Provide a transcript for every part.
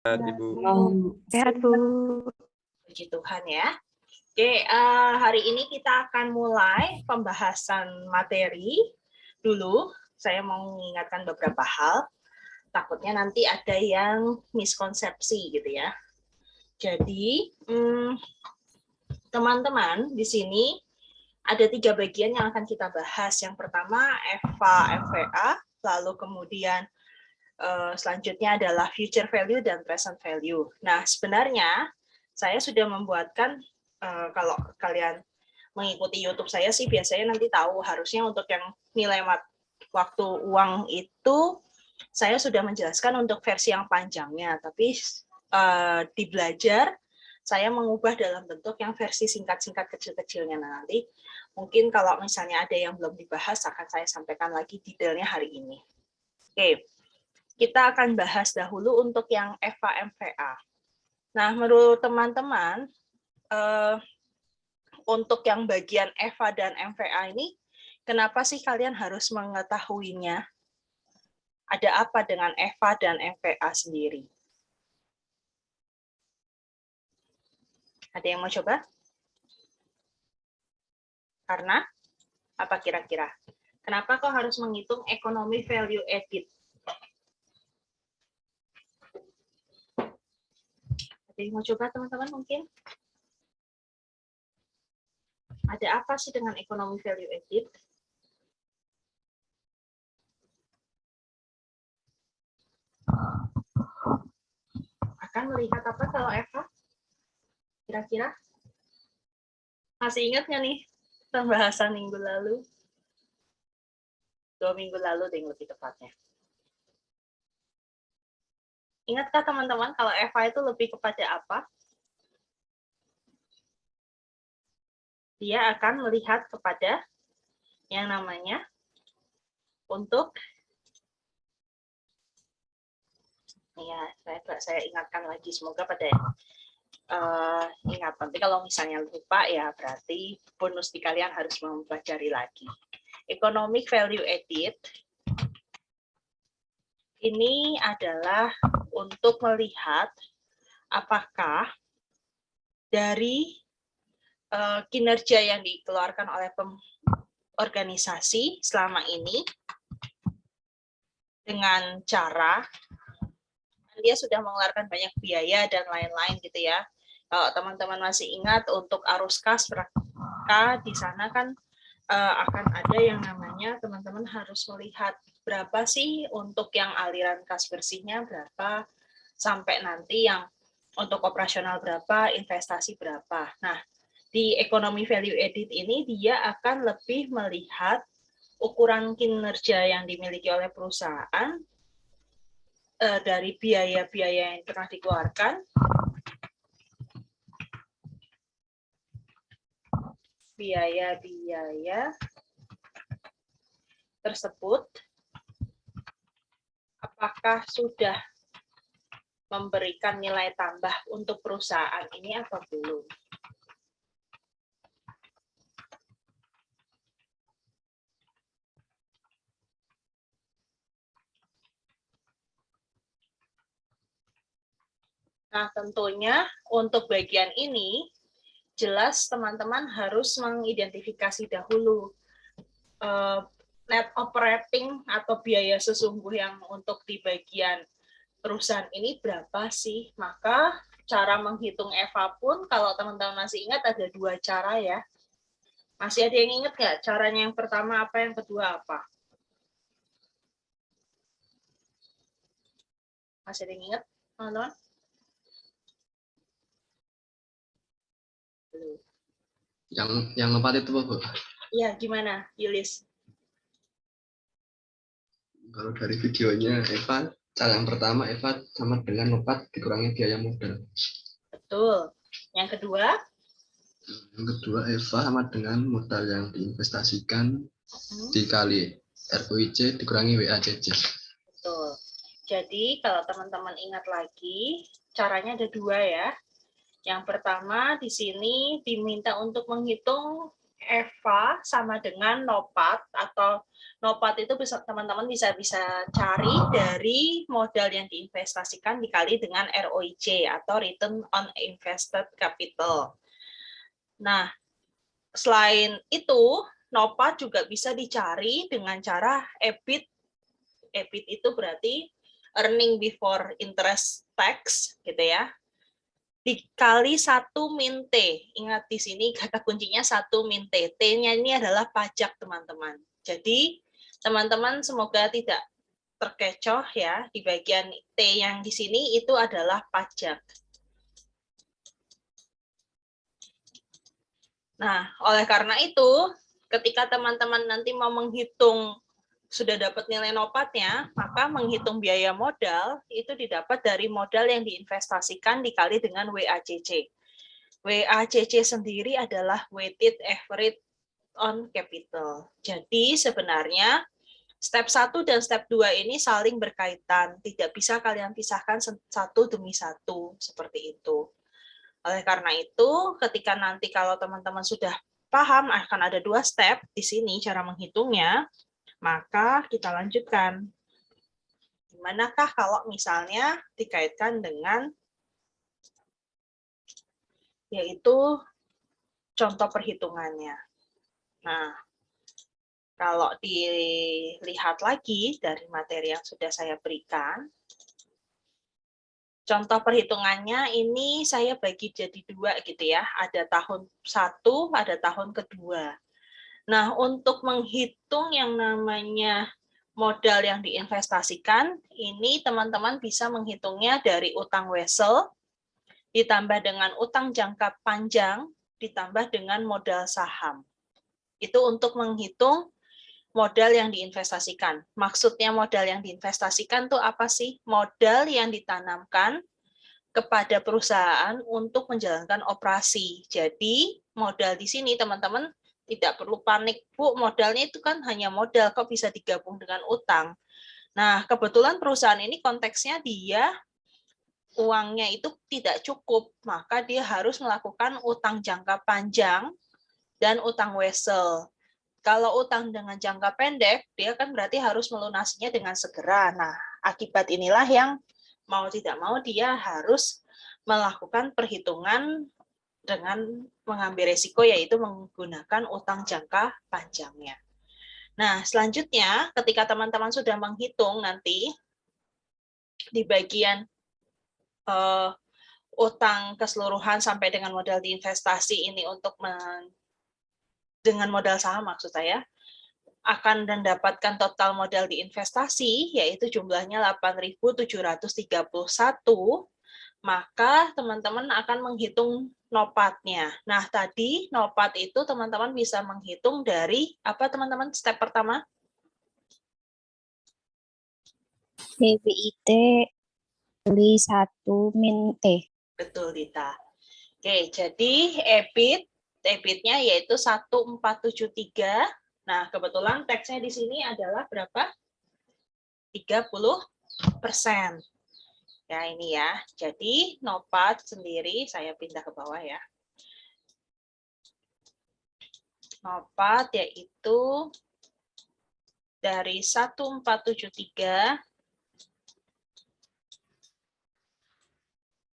Ibu. Sehat, Bu. Puji Tuhan ya. Oke, hari ini kita akan mulai pembahasan materi dulu. Saya mau mengingatkan beberapa hal. Takutnya nanti ada yang miskonsepsi gitu ya. Jadi, teman-teman di sini ada 3 bagian yang akan kita bahas. Yang pertama EVA, MVA, lalu kemudian selanjutnya adalah future value dan present value. Nah, sebenarnya saya sudah membuatkan, kalau kalian mengikuti YouTube saya sih biasanya nanti tahu, harusnya untuk yang nilai waktu uang itu saya sudah menjelaskan untuk versi yang panjangnya, tapi di belajar saya mengubah dalam bentuk yang versi singkat-singkat kecil-kecilnya. Nah, nanti mungkin kalau misalnya ada yang belum dibahas akan saya sampaikan lagi detailnya hari ini. Oke. Kita akan bahas dahulu untuk yang EVA MVA. Nah, menurut teman-teman, untuk yang bagian EVA dan MVA ini, kenapa sih kalian harus mengetahuinya? Ada apa dengan EVA dan MVA sendiri? Ada yang mau coba? Karena apa kira-kira? Kenapa kok harus menghitung ekonomi value added? Ada yang mau coba teman-teman mungkin? Ada apa sih dengan ekonomi value added? Akan melihat apa kalau Eva? Kira-kira? Masih ingat nggak nih pembahasan minggu lalu? 2 minggu lalu deh lebih tepatnya. Ingatkah teman-teman kalau Eva itu lebih kepada apa? Dia akan melihat kepada yang namanya untuk, ya saya ingatkan lagi, semoga pada ingat. Nanti kalau misalnya lupa ya berarti bonus di kalian harus mempelajari lagi. Economic value added ini adalah untuk melihat apakah dari kinerja yang dikeluarkan oleh organisasi selama ini dengan cara dia sudah mengeluarkan banyak biaya dan lain-lain gitu ya. Kalau teman-teman masih ingat untuk arus kas di sana kan akan ada yang namanya teman-teman harus melihat berapa sih untuk yang aliran kas bersihnya berapa, sampai nanti yang untuk operasional berapa, investasi berapa. Nah, di ekonomi value added ini dia akan lebih melihat ukuran kinerja yang dimiliki oleh perusahaan dari biaya-biaya yang pernah dikeluarkan, biaya-biaya tersebut apakah sudah memberikan nilai tambah untuk perusahaan ini atau belum. Nah, tentunya untuk bagian ini jelas teman-teman harus mengidentifikasi dahulu net operating atau biaya sesungguh yang untuk di bagian perusahaan ini berapa sih. Maka cara menghitung EVA pun kalau teman-teman masih ingat ada 2 cara ya. Masih ada yang ingat nggak caranya yang pertama apa, yang kedua apa? Masih ada yang ingat teman-teman? Yang empat itu, Bu. Iya, gimana, Yulis? Kalau dari videonya Eva, cara yang pertama Eva sama dengan lopat dikurangi biaya modal. Betul. Yang kedua? Yang kedua Eva sama dengan modal yang diinvestasikan dikali ROIC dikurangi WACC. Betul. Jadi kalau teman-teman ingat lagi, caranya ada 2 ya. Yang pertama di sini diminta untuk menghitung EVA sama dengan NOPAT, atau NOPAT itu bisa teman-teman bisa cari dari modal yang diinvestasikan dikali dengan ROIC atau Return on Invested Capital. Nah, selain itu, NOPAT juga bisa dicari dengan cara EBIT. EBIT itu berarti earning before interest tax, gitu ya, dikali 1 min T. Ingat di sini kata kuncinya 1 min T. T-nya ini adalah pajak, teman-teman. Jadi, teman-teman semoga tidak terkecoh ya, di bagian T yang di sini itu adalah pajak. Nah, oleh karena itu, ketika teman-teman nanti mau menghitung sudah dapat nilai NOPAT-nya, maka menghitung biaya modal itu didapat dari modal yang diinvestasikan dikali dengan WACC. WACC sendiri adalah weighted average on capital. Jadi sebenarnya step 1 dan step 2 ini saling berkaitan, tidak bisa kalian pisahkan satu demi satu, seperti itu. Oleh karena itu, ketika nanti kalau teman-teman sudah paham akan ada 2 step di sini cara menghitungnya, maka kita lanjutkan. Gimanakah kalau misalnya dikaitkan dengan yaitu contoh perhitungannya. Nah, kalau dilihat lagi dari materi yang sudah saya berikan, contoh perhitungannya ini saya bagi jadi 2 gitu ya. Ada tahun 1, ada tahun kedua. Nah, untuk menghitung yang namanya modal yang diinvestasikan, ini teman-teman bisa menghitungnya dari utang wesel, ditambah dengan utang jangka panjang, ditambah dengan modal saham. Itu untuk menghitung modal yang diinvestasikan. Maksudnya modal yang diinvestasikan itu apa sih? Modal yang ditanamkan kepada perusahaan untuk menjalankan operasi. Jadi, modal di sini teman-teman tidak perlu panik, Bu, modalnya itu kan hanya modal, kok bisa digabung dengan utang. Nah, kebetulan perusahaan ini konteksnya dia uangnya itu tidak cukup, maka dia harus melakukan utang jangka panjang dan utang wesel. Kalau utang dengan jangka pendek, dia kan berarti harus melunasinya dengan segera. Nah, akibat inilah yang mau tidak mau dia harus melakukan perhitungan dengan mengambil resiko, yaitu menggunakan utang jangka panjangnya. Nah, selanjutnya ketika teman-teman sudah menghitung nanti di bagian utang keseluruhan sampai dengan modal diinvestasi ini untuk dengan modal saham maksud saya, akan mendapatkan total modal diinvestasi, yaitu jumlahnya 8.731, maka teman-teman akan menghitung NOPAT-nya. Nah, tadi NOPAT itu teman-teman bisa menghitung dari, apa teman-teman, step pertama? PBIT kali 1 min T. Betul, Dita. Oke, jadi EBIT-nya yaitu 1473. Nah, kebetulan teksnya di sini adalah berapa? 30%. Ya, ini ya. Jadi, NOPAT sendiri, saya pindah ke bawah ya. NOPAT yaitu dari 1473,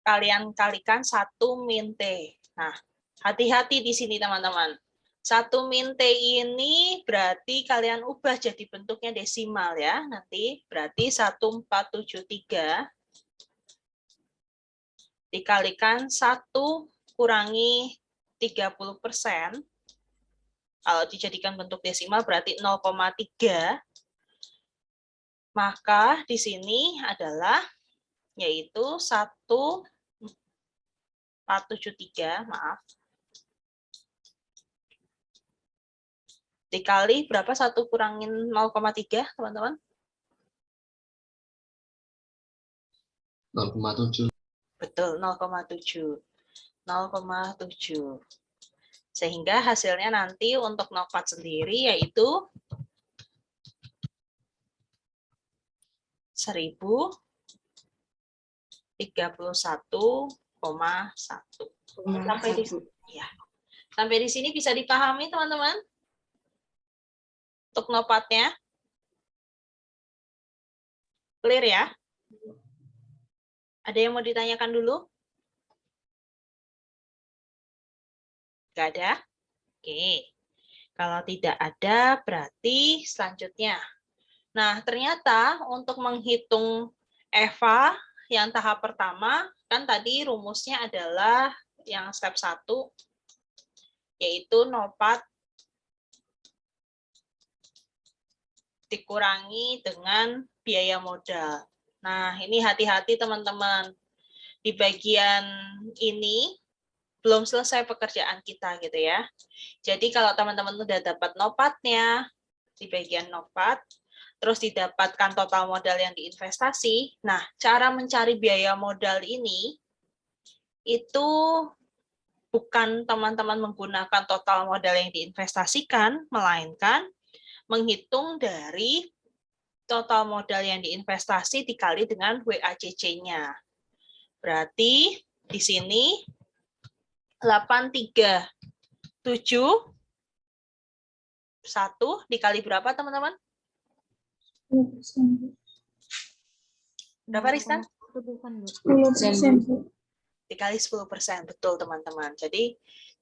kalian kalikan 1 min T. Nah, hati-hati di sini teman-teman. 1 min T ini berarti kalian ubah jadi bentuknya desimal ya. Nanti berarti 1473 dikalikan 1 kurangi 30%. Kalau dijadikan bentuk desimal berarti 0,3. Maka di sini adalah yaitu 1473, maaf. Dikali berapa 1 kurangin 0,3, teman-teman? 0,7. Betul, 0,7. 0,7. Sehingga hasilnya nanti untuk NOPAT sendiri yaitu 1031,1. Sampai di ya. Sampai di sini bisa dipahami, teman-teman? Untuk nopatnya. Clear ya? Ada yang mau ditanyakan dulu? Nggak ada? Oke. Kalau tidak ada, berarti selanjutnya. Nah, ternyata untuk menghitung EVA yang tahap pertama, kan tadi rumusnya adalah yang step 1, yaitu nopat dikurangi dengan biaya modal. Nah, ini hati-hati teman-teman. Di bagian ini, belum selesai pekerjaan kita gitu ya. Jadi kalau teman-teman udah dapat nopatnya, di bagian nopat, terus didapatkan total modal yang diinvestasi, nah cara mencari biaya modal ini, itu bukan teman-teman menggunakan total modal yang diinvestasikan, melainkan menghitung dari total modal yang diinvestasi dikali dengan WACC-nya. Berarti di sini 837 1 dikali berapa, teman-teman? Berapa, Rista? 10%. Dikali 10%, betul, teman-teman. Jadi,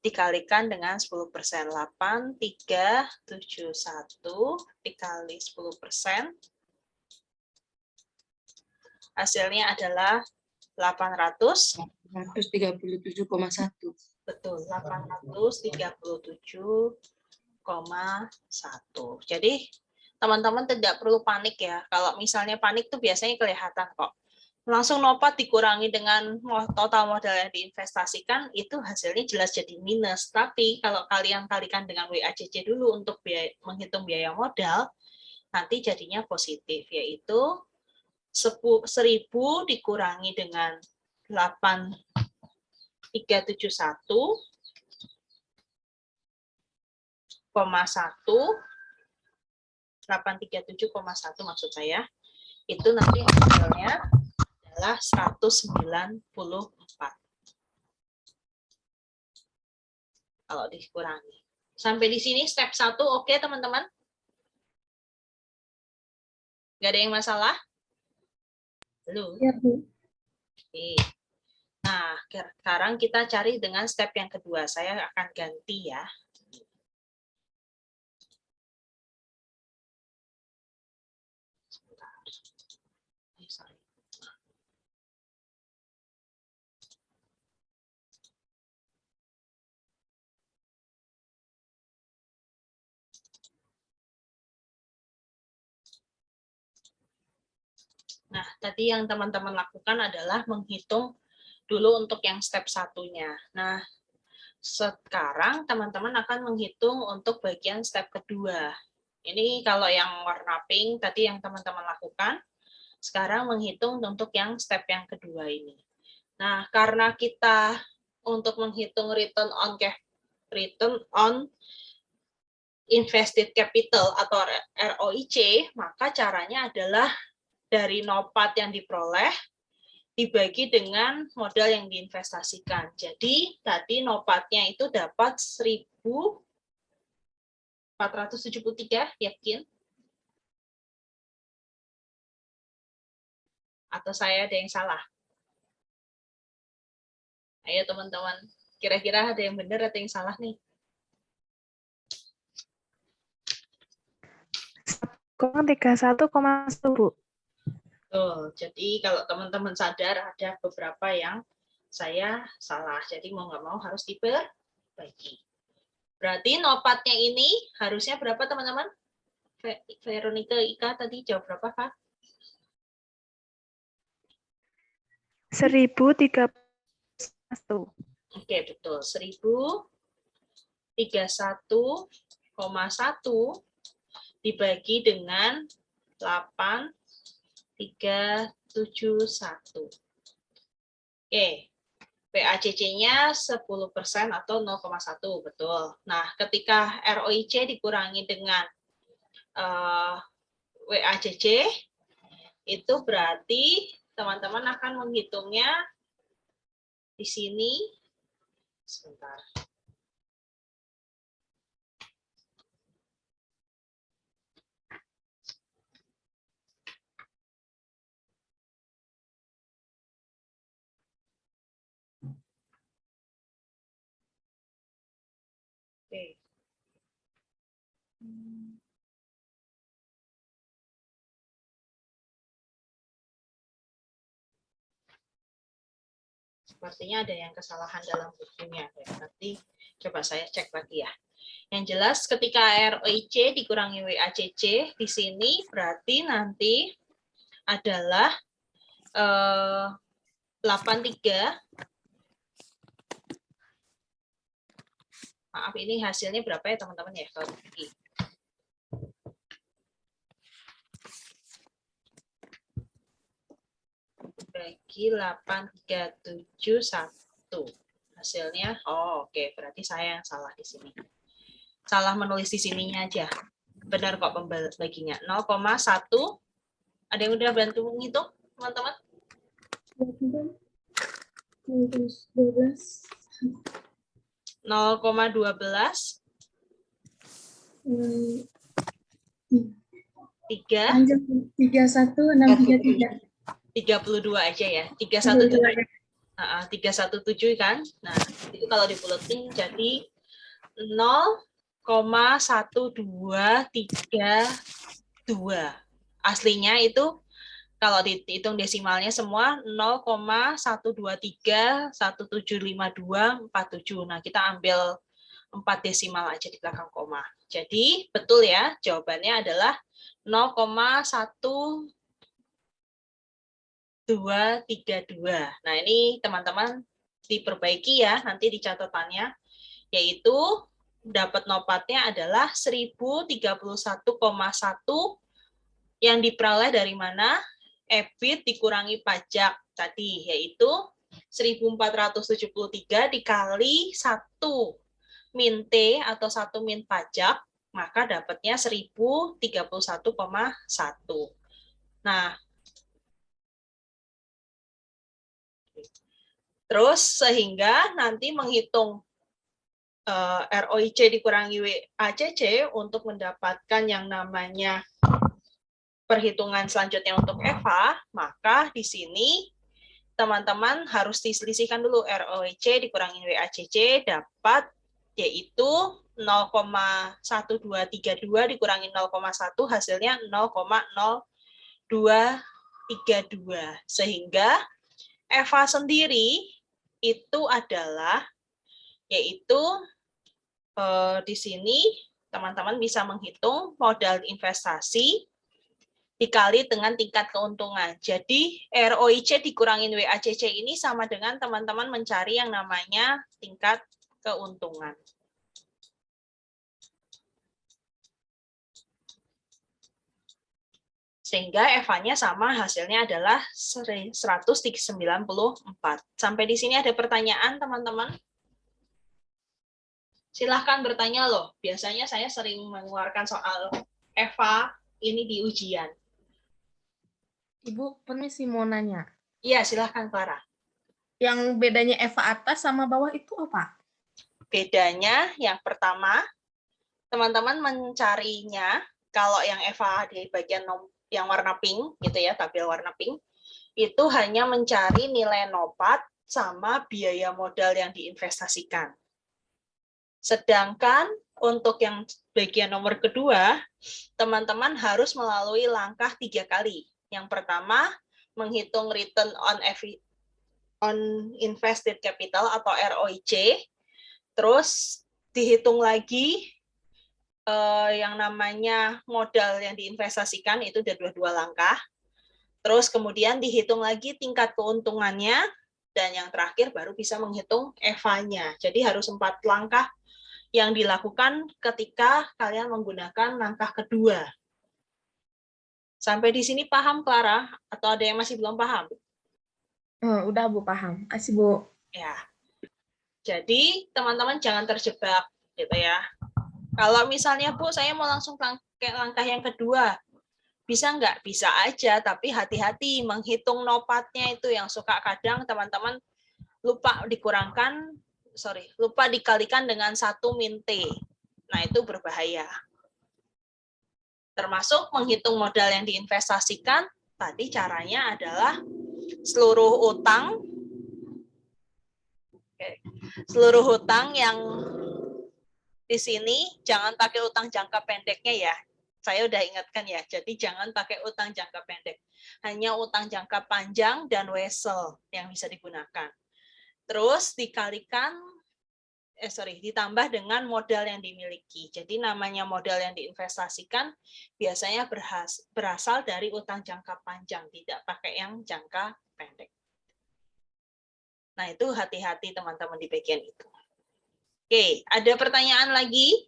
dikalikan dengan 10%. 8,371 dikali 10%. Hasilnya adalah 137,1. Betul, 837,1. Jadi, teman-teman tidak perlu panik ya. Kalau misalnya panik tuh biasanya kelihatan kok. Langsung nopat dikurangi dengan total modal yang diinvestasikan, itu hasilnya jelas jadi minus. Tapi kalau kalian kalikan dengan WACC dulu untuk menghitung biaya modal, nanti jadinya positif, yaitu 1000 dikurangi dengan 8,371,1 837,1 maksud saya, itu nanti hasilnya adalah 194 kalau dikurangi. Sampai di sini step 1 oke, teman-teman? Nggak ada yang masalah? Belum? Ya, Bu. Oke. Nah, sekarang kita cari dengan step yang kedua. Saya akan ganti ya. Sorry. Nah, tadi yang teman-teman lakukan adalah menghitung dulu untuk yang step satunya. Nah, sekarang teman-teman akan menghitung untuk bagian step kedua. Ini kalau yang warna pink tadi yang teman-teman lakukan, sekarang menghitung untuk yang step yang kedua ini. Nah, karena kita untuk menghitung return on invested capital atau ROIC, maka caranya adalah dari nopat yang diperoleh dibagi dengan modal yang diinvestasikan. Jadi tadi nopatnya itu dapat 1.473, yakin? Atau saya ada yang salah? Ayo teman-teman, kira-kira ada yang benar atau yang salah nih? 31,1, Bu. Tuh, jadi kalau teman-teman sadar ada beberapa yang saya salah. Jadi mau nggak mau harus diperbagi. Berarti nopatnya ini harusnya berapa, teman-teman? Veronica Ika tadi jawab berapa, Kak? 1.031. Oke, betul. 1.031,1 dibagi dengan 8,371. Oke, PACC-nya 10% atau 0,1, betul. Nah, ketika ROIC dikurangi dengan WACC, itu berarti teman-teman akan menghitungnya di sini. Sebentar. Sepertinya ada yang kesalahan dalam bukunya. Nanti coba saya cek lagi ya. Yang jelas ketika ROIC dikurangi WACC di sini berarti nanti adalah 83. Maaf, ini hasilnya berapa ya teman-teman ya kalau begini. Bagi 8371. Hasilnya, oh oke, berarti saya yang salah di sini. Salah menulis di sininya aja. Benar kok pembaginya. 0,1. Ada yang udah bantu menghitung, teman-teman? 12. 0,12. 3. 31,633. 32 aja ya. 317 kan. Nah, itu kalau dibuletin jadi 0,1232. Aslinya itu kalau dihitung desimalnya semua 0,123175247. Nah, kita ambil 4 desimal aja di belakang koma. Jadi, betul ya, jawabannya adalah 0,1232. Nah, ini teman-teman diperbaiki ya, nanti di catatannya, yaitu dapat nopatnya adalah 1031,1 yang diperoleh dari mana? EBIT dikurangi pajak tadi, yaitu 1473 dikali 1 min T atau 1 min pajak, maka dapatnya 1031,1. Nah, terus sehingga nanti menghitung ROIC dikurangi WACC untuk mendapatkan yang namanya perhitungan selanjutnya untuk EVA, maka di sini teman-teman harus diselisihkan dulu ROIC dikurangi WACC dapat yaitu 0,1232 dikurangi 0,1 hasilnya 0,0232. Sehingga EVA sendiri itu adalah yaitu di sini teman-teman bisa menghitung modal investasi dikali dengan tingkat keuntungan. Jadi ROIC dikurangin WACC ini sama dengan teman-teman mencari yang namanya tingkat keuntungan. Sehingga EVA-nya sama, hasilnya adalah 194. Sampai di sini ada pertanyaan, teman-teman? Silahkan bertanya loh. Biasanya saya sering mengeluarkan soal EVA ini di ujian. Ibu, permisi mau nanya. Iya, silahkan Clara. Yang bedanya EVA atas sama bawah itu apa? Bedanya yang pertama, teman-teman mencarinya, kalau yang EVA di bagian yang warna pink, gitu ya, tabel warna pink, itu hanya mencari nilai nopat sama biaya modal yang diinvestasikan. Sedangkan untuk yang bagian nomor kedua, teman-teman harus melalui langkah 3 kali. Yang pertama, menghitung return on invested capital atau ROIC, terus dihitung lagi yang namanya modal yang diinvestasikan, itu ada 2 langkah, terus kemudian dihitung lagi tingkat keuntungannya, dan yang terakhir baru bisa menghitung EVA-nya. Jadi harus 4 langkah yang dilakukan ketika kalian menggunakan langkah kedua. Sampai di sini paham, Clara? Atau ada yang masih belum paham? Udah, Bu, paham. Kasih, Bu. Ya. Jadi, teman-teman jangan terjebak, gitu ya. Kalau misalnya, Bu, saya mau langsung langkah yang kedua. Bisa nggak? Bisa aja, tapi hati-hati menghitung nopatnya itu yang suka kadang teman-teman lupa dikalikan dengan 1 min T. Nah, itu berbahaya. Termasuk menghitung modal yang diinvestasikan, tadi caranya adalah seluruh hutang yang di sini jangan pakai utang jangka pendeknya ya. Saya udah ingatkan ya, jadi jangan pakai utang jangka pendek. Hanya utang jangka panjang dan wesel yang bisa digunakan. terus dikalikan ditambah dengan modal yang dimiliki. Jadi namanya modal yang diinvestasikan biasanya berasal dari utang jangka panjang, tidak pakai yang jangka pendek. Nah, itu hati-hati teman-teman di bagian itu. Oke, ada pertanyaan lagi?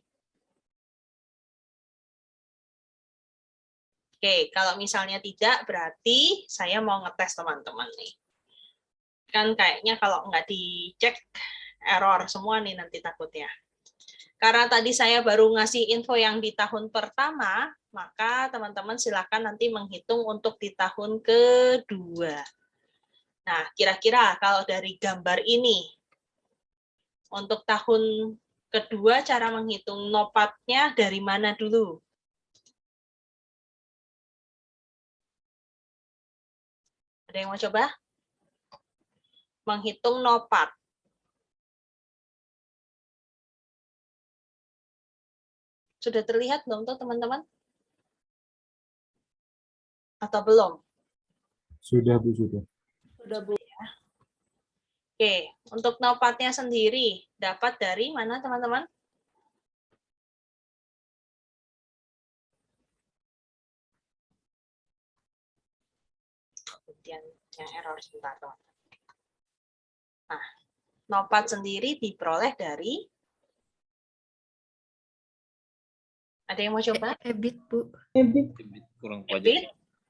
Oke, kalau misalnya tidak, berarti saya mau ngetes teman-teman nih. Kan kayaknya kalau nggak dicek, error semua nih nanti takutnya. Karena tadi saya baru ngasih info yang di tahun pertama, maka teman-teman silakan nanti menghitung untuk di tahun kedua. Nah, kira-kira kalau dari gambar ini, untuk tahun kedua cara menghitung NOPAT-nya dari mana dulu? Ada yang mau coba? Menghitung NOPAT. Sudah terlihat belum tuh teman-teman? Atau belum? Sudah, Bu, sudah. Sudah, Bu, ya. Oke, untuk NOPAT-nya sendiri dapat dari mana teman-teman? Kemudian yang error sebentar, teman-teman. Nah, NOPAT sendiri diperoleh dari, ada yang mau coba? EBIT, Bu. Kurang pajak. EBIT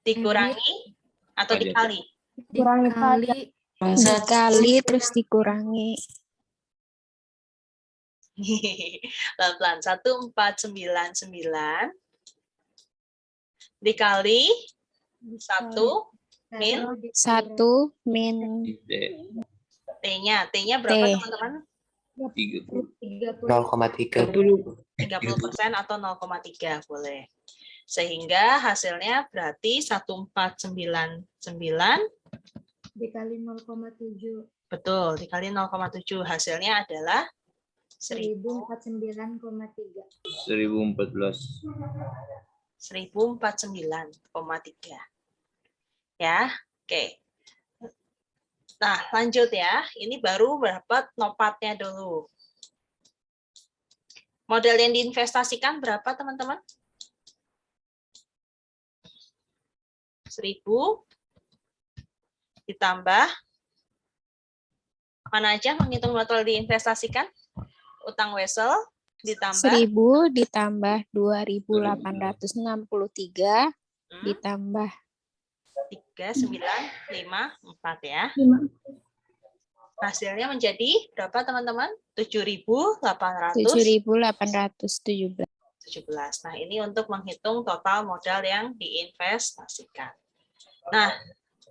dikurangi atau Pajak. dikali? Dikali Dikali terus dikurangi. Pelan-pelan. 1499 dikali 1 min 1 min T-nya. T-nya berapa T. teman-teman? 0,30. 30% atau 0,3 boleh. Sehingga hasilnya berarti 1499 dikali 0,7. betul, dikali 0,7 hasilnya adalah 1049,3. 1014. 1049,3. Ya, oke. Nah, lanjut ya. Ini baru dapat NOPAT-nya dulu. Modal yang diinvestasikan berapa, teman-teman? 1000 ditambah, mana aja menghitung modal diinvestasikan? Utang wesel ditambah 1000 ditambah 2863 ditambah 3954 ya. Hasilnya menjadi berapa teman-teman? 7.817. 17. Nah, ini untuk menghitung total modal yang diinvestasikan. Nah,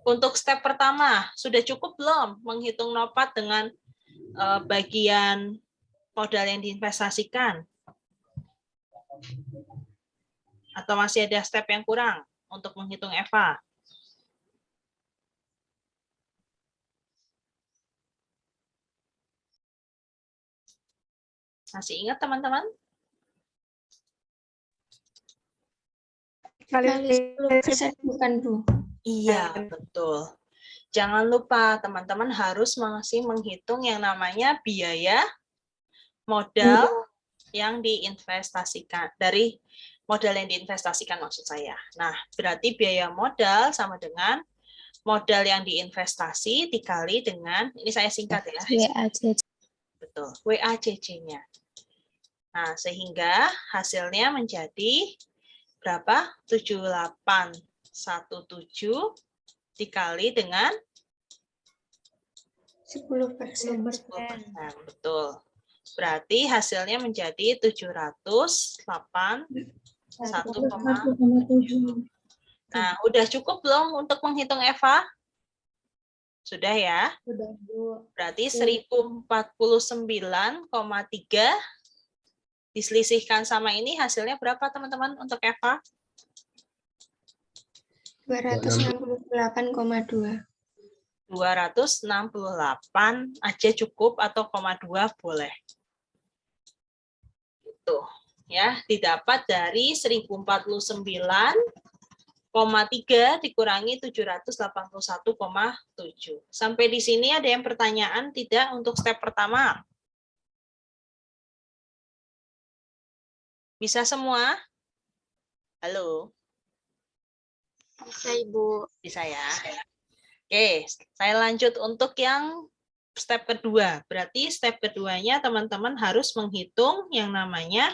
untuk step pertama, sudah cukup belum menghitung NOPAT dengan bagian modal yang diinvestasikan? Atau masih ada step yang kurang untuk menghitung EVA? Masih ingat teman-teman? Kali 10% bukan, Bu? Iya, betul. Jangan lupa teman-teman harus masih menghitung yang namanya biaya modal yang diinvestasikan. Dari modal yang diinvestasikan maksud saya. Nah, berarti biaya modal sama dengan modal yang diinvestasi dikali dengan, ini saya singkat ya. WACC. Betul, WACC-nya. Nah, sehingga hasilnya menjadi berapa? 7817 dikali dengan 10%. 10%. Betul. Berarti hasilnya menjadi 781,7. Nah, udah cukup belum untuk menghitung EVA? Sudah ya? Sudah, Bu. Berarti 1049,3 diselisihkan sama ini hasilnya berapa teman-teman untuk EVA? 268,2. 268 aja cukup atau 0,2 boleh. Itu ya, didapat dari 1049 3 dikurangi 781,7. Sampai di sini ada yang pertanyaan tidak untuk step pertama? Bisa semua? Halo? Bisa, Ibu. Bisa ya? Oke, saya lanjut untuk yang step kedua. Berarti step keduanya teman-teman harus menghitung yang namanya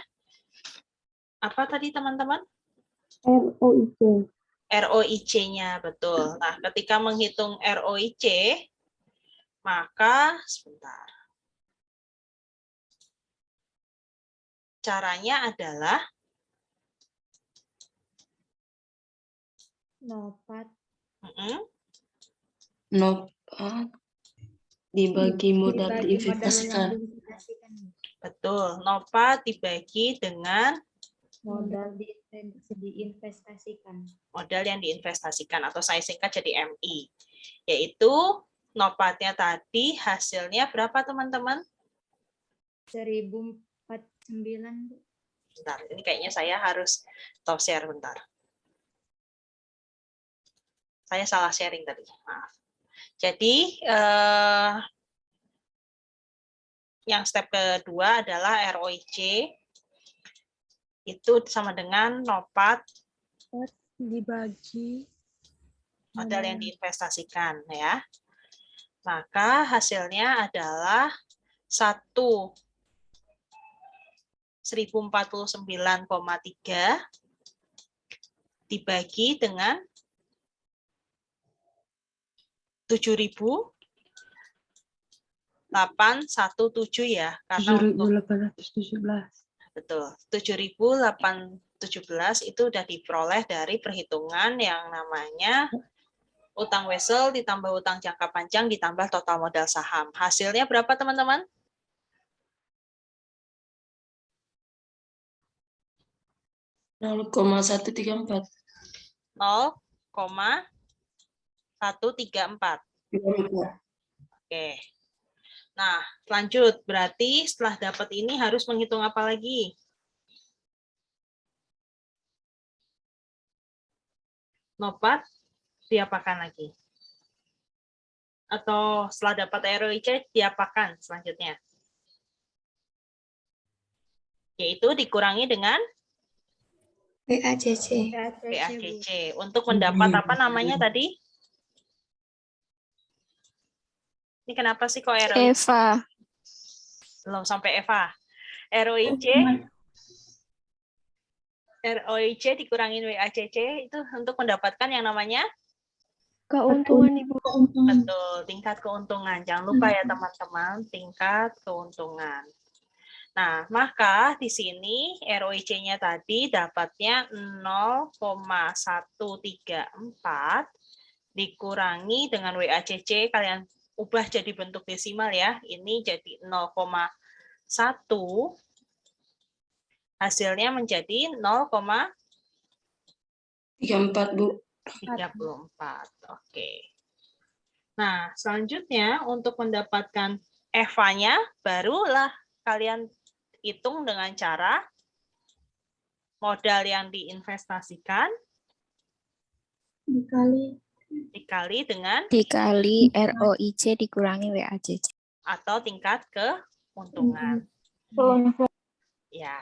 apa tadi teman-teman? ROIC. ROIC-nya, betul. Nah, ketika menghitung ROIC, maka sebentar. Caranya adalah Nopat. Nopat dibagi modal diinvestasikan. betul, NOPAT dibagi dengan Modal diinvestasikan. modal yang diinvestasikan atau saya singkat jadi MI. Yaitu NOPAT-nya tadi hasilnya berapa teman-teman? 1049. Bentar, ini kayaknya saya harus stop share bentar. Saya salah sharing tadi, maaf. Jadi, yang step kedua adalah ROIC. Itu sama dengan NOPAT Dibagi modal yang diinvestasikan ya. Maka hasilnya adalah 1049,3 dibagi dengan 7.817 ya. Karena untuk 7.817. betul, 7.817 itu udah diperoleh dari perhitungan yang namanya utang wesel ditambah utang jangka panjang ditambah total modal saham. Hasilnya berapa teman-teman? 0,134. 0,134. Oke. Nah, lanjut. Berarti setelah dapat ini harus menghitung apa lagi? NOPAT diapakan lagi? Atau setelah dapat ROIC diapakan selanjutnya? Yaitu dikurangi dengan PACC. PACC. Untuk mendapat apa namanya tadi? Ini kenapa sih kok ROIC? Eva. Belum sampai Eva. ROIC dikurangin WACC itu untuk mendapatkan yang namanya Keuntungan Ibu. betul, tingkat keuntungan. Jangan lupa ya teman-teman, tingkat keuntungan. Nah, maka di sini ROIC-nya tadi dapatnya 0,134 dikurangi dengan WACC, kalian ubah jadi bentuk desimal ya. Ini jadi 0,1, hasilnya menjadi 34, Bu. 0,34. Oke. Nah, selanjutnya untuk mendapatkan EVA-nya barulah kalian hitung dengan cara modal yang diinvestasikan dikali dengan Dikali ROIC dikurangi WACC. atau tingkat keuntungan. Ya.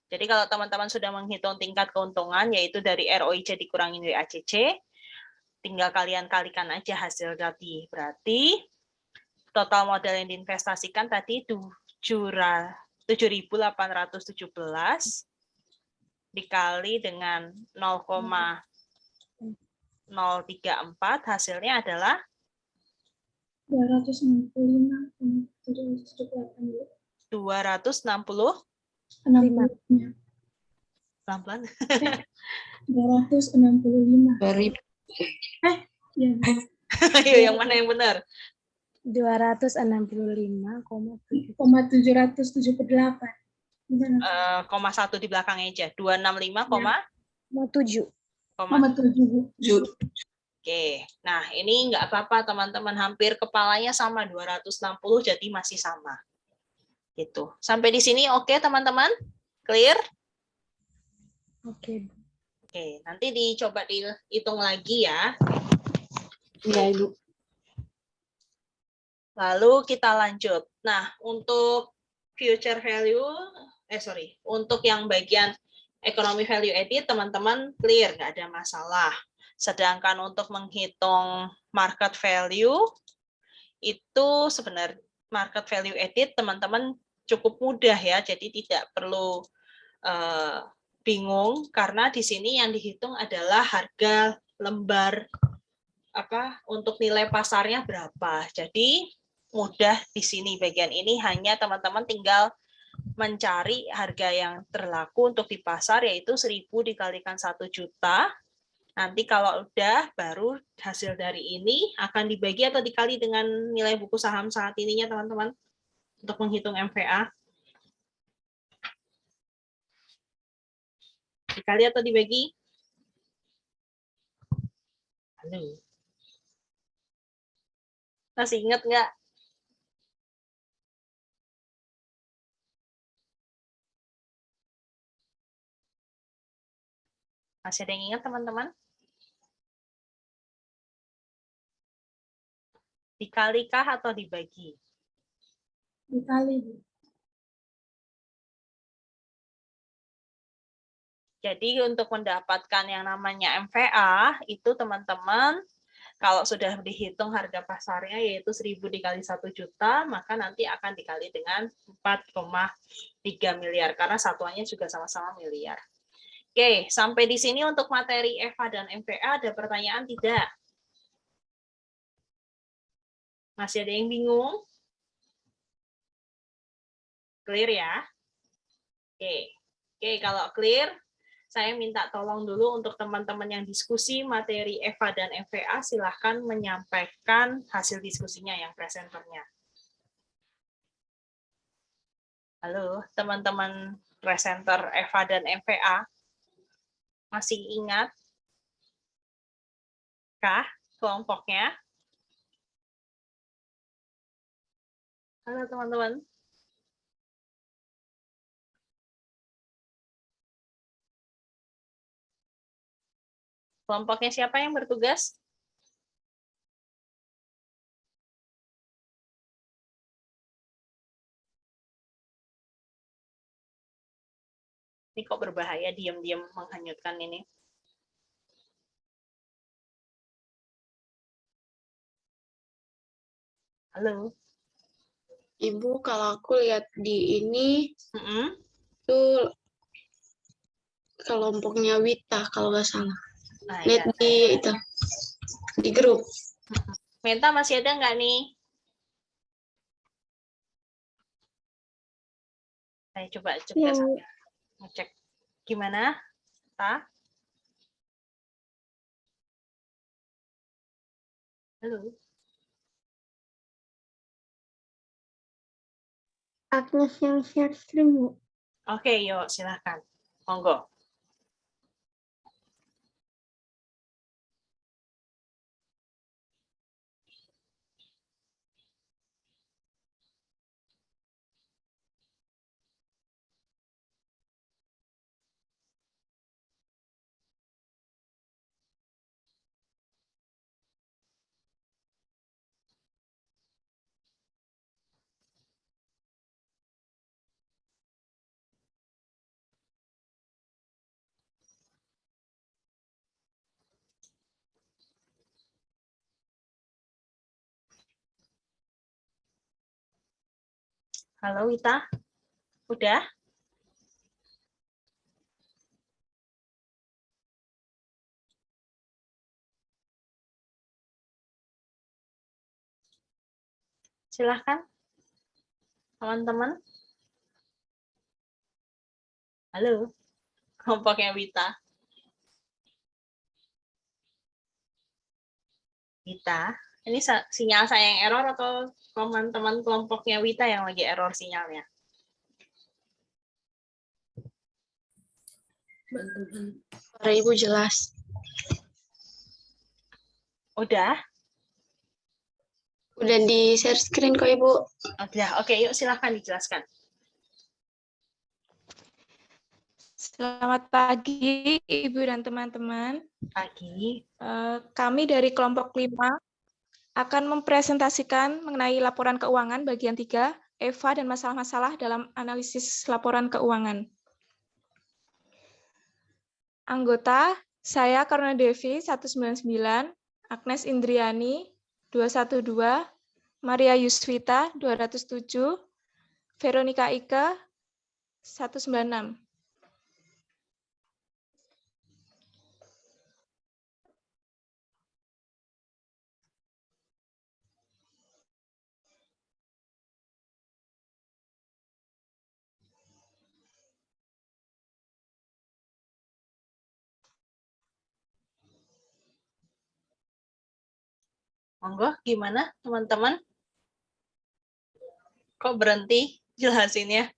Jadi kalau teman-teman sudah menghitung tingkat keuntungan yaitu dari ROIC dikurangi WACC, tinggal kalian kalikan aja hasil tadi. Berarti total modal yang diinvestasikan tadi 7.817 dikali dengan 0,034 hasilnya adalah 260 pelan-pelan 265. Dari Ayo yang mana yang benar? 265,778. Koma 1 di belakangnya aja. 265,7. 7. Oke. Nah, ini nggak apa-apa teman-teman, hampir kepalanya sama 260 jadi masih sama. Gitu. Sampai di sini oke teman-teman? Clear? Oke. Oke, nanti dicoba dihitung lagi ya. Iya, Ibu. Lalu kita lanjut. Nah, untuk future value, untuk yang bagian economy value added, teman-teman clear, nggak ada masalah. Sedangkan untuk menghitung market value, itu sebenarnya market value added, teman-teman cukup mudah ya, jadi tidak perlu bingung, karena di sini yang dihitung adalah harga lembar untuk nilai pasarnya berapa. Jadi mudah di sini bagian ini, hanya teman-teman tinggal mencari harga yang berlaku untuk di pasar, yaitu 1.000 dikalikan 1 juta. Nanti kalau udah, baru hasil dari ini akan dibagi atau dikali dengan nilai buku saham saat ininya teman-teman untuk menghitung MVA. Dikali atau dibagi? Halo. Masih ingat nggak? Masih ada yang ingat teman-teman? Dikalikah atau dibagi? Dikali, Bu. Jadi untuk mendapatkan yang namanya MVA, itu teman-teman, kalau sudah dihitung harga pasarnya yaitu 1.000 dikali 1 juta, maka nanti akan dikali dengan 4,3 miliar, karena satuannya juga sama-sama miliar. Oke, sampai di sini untuk materi EVA dan MVA, ada pertanyaan tidak? Masih ada yang bingung? Clear ya? Oke, kalau clear, saya minta tolong dulu untuk teman-teman yang diskusi materi EVA dan MVA, silahkan menyampaikan hasil diskusinya yang presenternya. Halo, teman-teman presenter EVA dan MVA, masih ingat kah kelompoknya? Halo teman-teman. Kelompoknya siapa yang bertugas? Ini kok berbahaya diam-diam menghanyutkan ini. Halo. Ibu, kalau aku lihat di ini, Mm-mm. tuh kelompoknya Wita, kalau nggak salah. Nah, Lihat ya. di grup. Menta masih ada nggak nih? Saya coba ngecek. Gimana? Halo. Agnes yang share screen, Bu. Oke, yuk silahkan. Monggo. Halo Wita, udah? Silahkan, teman-teman. Halo, kelompoknya Wita. Wita, ini sinyal saya yang error atau teman-teman kelompoknya Wita yang lagi error sinyalnya? Suara Ibu jelas. Udah? Udah di share screen kok, Ibu. Udah, oke, yuk silahkan dijelaskan. Selamat pagi, Ibu dan teman-teman. Pagi. Kami dari kelompok 5 akan mempresentasikan mengenai laporan keuangan bagian 3, EVA dan masalah-masalah dalam analisis laporan keuangan. Anggota, saya Karuna Devi, 199, Agnes Indriani, 212, Maria Yusvita, 207, Veronica Ika, 196. Monggo, gimana teman-teman? Kok berhenti jelasinnya?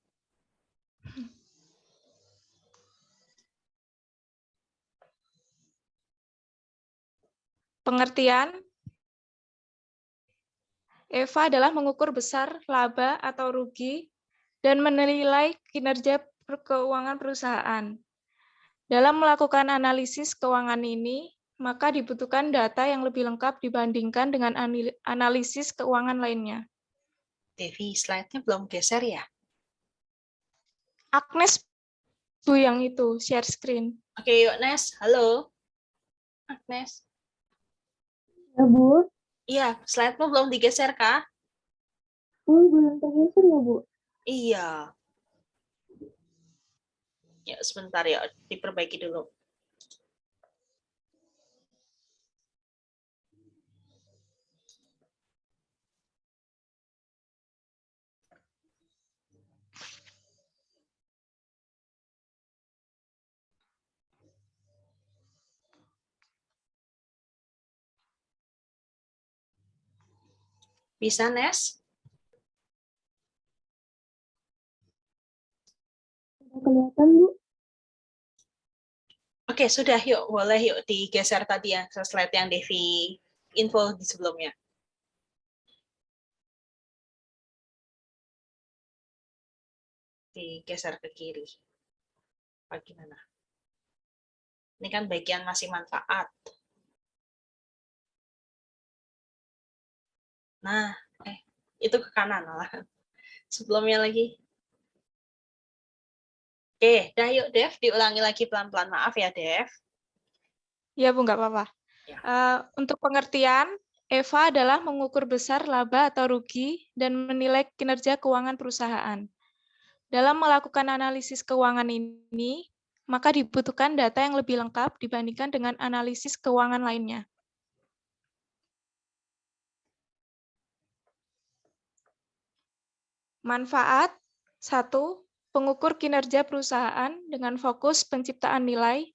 Pengertian, EVA adalah mengukur besar laba atau rugi dan menilai kinerja keuangan perusahaan. Dalam melakukan analisis keuangan ini, maka dibutuhkan data yang lebih lengkap dibandingkan dengan analisis keuangan lainnya. Devi, slide-nya belum geser ya? Agnes, Bu, yang itu, share screen. Oke, yuk Nes. Halo. Agnes. Ya, Bu. Iya, slide-mu belum digeser, Kak? Belum tergeser ya, Bu? Iya. Ya, sebentar ya, diperbaiki dulu. Bisa, Nes? Sudah kelihatan, Bu? Oke, sudah. Yuk, boleh yuk digeser tadi ya, slide yang Devi info di sebelumnya. Digeser ke kiri. Bagaimana? Ini kan bagian masih manfaat. Nah, itu ke kanan malah. Sebelumnya lagi. Oke, dah yuk Dev, diulangi lagi pelan-pelan. Maaf ya, Dev. Ya, Bu, nggak apa-apa. Ya. Untuk pengertian, EVA adalah mengukur besar laba atau rugi dan menilai kinerja keuangan perusahaan. Dalam melakukan analisis keuangan ini, maka dibutuhkan data yang lebih lengkap dibandingkan dengan analisis keuangan lainnya. Manfaat 1. Pengukur kinerja perusahaan dengan fokus penciptaan nilai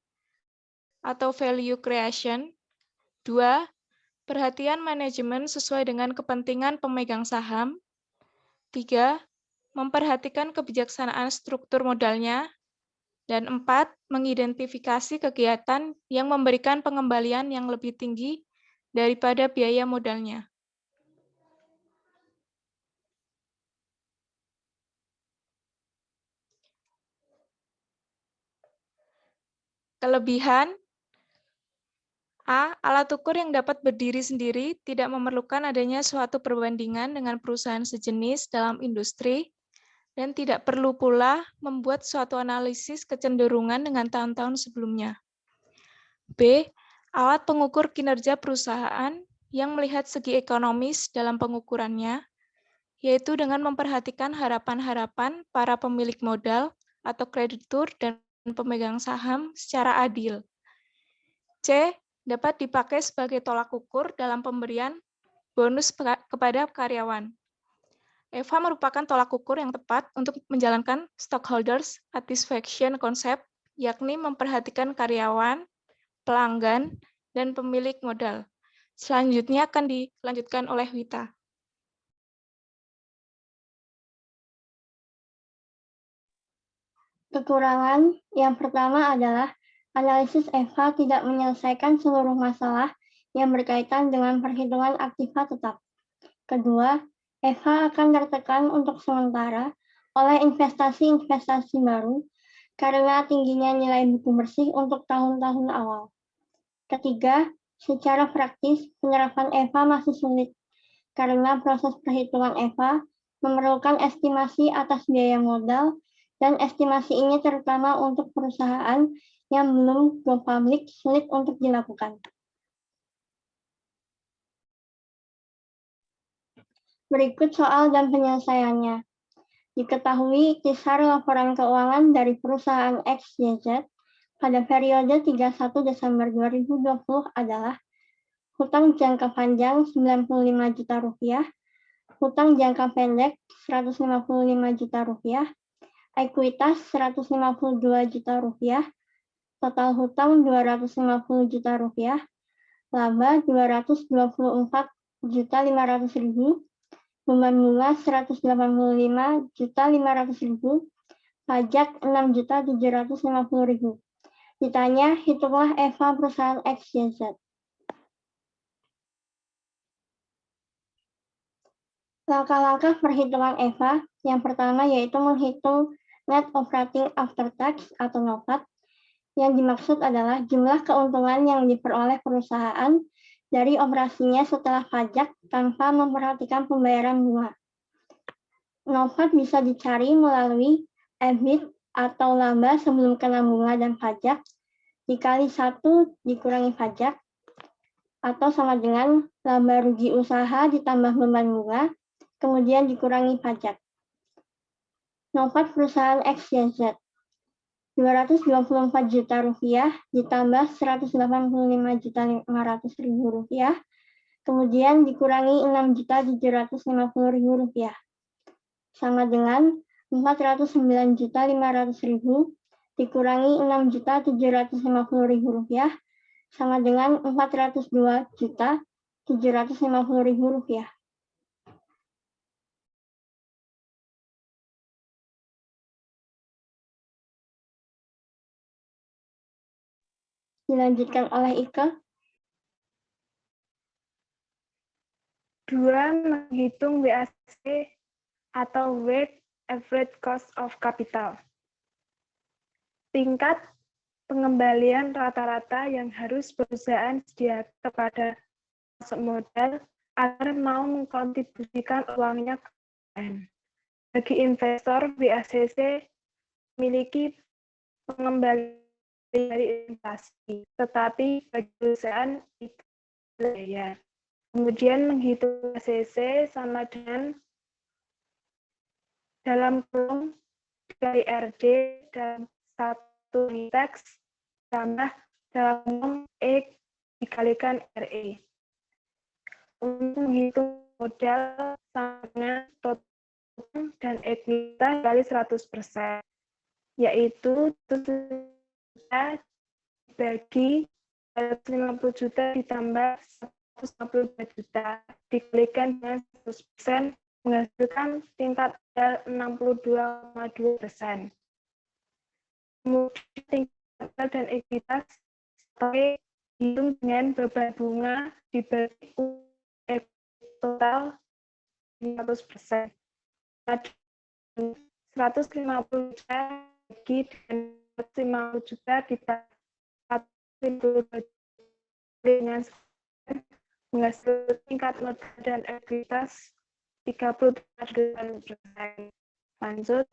atau value creation. 2. Perhatian manajemen sesuai dengan kepentingan pemegang saham. 3. Memperhatikan kebijaksanaan struktur modalnya. Dan 4. Mengidentifikasi kegiatan yang memberikan pengembalian yang lebih tinggi daripada biaya modalnya. Kelebihan A. Alat ukur yang dapat berdiri sendiri tidak memerlukan adanya suatu perbandingan dengan perusahaan sejenis dalam industri dan tidak perlu pula membuat suatu analisis kecenderungan dengan tahun-tahun sebelumnya. B. Alat pengukur kinerja perusahaan yang melihat segi ekonomis dalam pengukurannya, yaitu dengan memperhatikan harapan-harapan para pemilik modal atau kreditur dan pemegang saham secara adil. C. Dapat dipakai sebagai tolak ukur dalam pemberian bonus kepada karyawan. EVA merupakan tolak ukur yang tepat untuk menjalankan stockholders satisfaction concept, yakni memperhatikan karyawan, pelanggan, dan pemilik modal. Selanjutnya akan dilanjutkan oleh Wita. Kekurangan yang pertama adalah analisis EVA tidak menyelesaikan seluruh masalah yang berkaitan dengan perhitungan aktiva tetap. Kedua, EVA akan tertekan untuk sementara oleh investasi-investasi baru karena tingginya nilai buku bersih untuk tahun-tahun awal. Ketiga, secara praktis, penerapan EVA masih sulit karena proses perhitungan EVA memerlukan estimasi atas biaya modal, dan estimasi ini terutama untuk perusahaan yang belum go public sulit untuk dilakukan. Berikut soal dan penyelesaiannya. Diketahui kisar laporan keuangan dari perusahaan XYZ pada periode 31 Desember 2020 adalah hutang jangka panjang 95 juta rupiah, hutang jangka pendek 155 juta rupiah, ekuitas 152 juta rupiah, total hutang 250 juta rupiah, laba 224.500.000, beban bunga 185.500.000, pajak 6.750.000. Ditanya, hitunglah EVA perusahaan XYZ. Langkah-langkah perhitungan EVA yang pertama yaitu menghitung Net Operating After Tax atau NOPAT. Yang dimaksud adalah jumlah keuntungan yang diperoleh perusahaan dari operasinya setelah pajak tanpa memperhatikan pembayaran bunga. NOPAT bisa dicari melalui EBIT atau laba sebelum kena bunga dan pajak dikali 1 dikurangi pajak, atau sama dengan laba rugi usaha ditambah beban bunga kemudian dikurangi pajak. NOPAT perusahaan XYZ 224 juta rupiah ditambah 185.500.000 rupiah, kemudian dikurangi 6.750.000 rupiah, sama dengan 409.500.000 dikurangi 6.750.000 rupiah, sama dengan 402.750.000 rupiah. Dilanjutkan oleh Ika. 2. Menghitung WACC atau Weighted Average Cost of Capital. Tingkat pengembalian rata-rata yang harus perusahaan sediakan kepada masuk modal agar mau mengkontribusikan uangnya ke perusahaan. Bagi investor, WACC memiliki pengembalian dari inflasi, tetapi bagi perusahaan itu biaya. Kemudian menghitung WACC sama dengan dalam kurung dikali RD dan 1 teks tambah dalam kurung E dikalikan RE. Untuk menghitung modal sama dengan total dan ekuitas dikali 100%, yaitu 100 juta dibagi 150 juta ditambah 152 juta dikalikan dengan 100% menghasilkan tingkat 62,2%. Kemudian tingkat dan ekuitas dihitung dengan beban bunga dibagi total 100%. 150 juta bagi dengan 50 juta ditambah 152 dengan menghasilkan tingkat modal dan ekuitas 38%. Lanjut.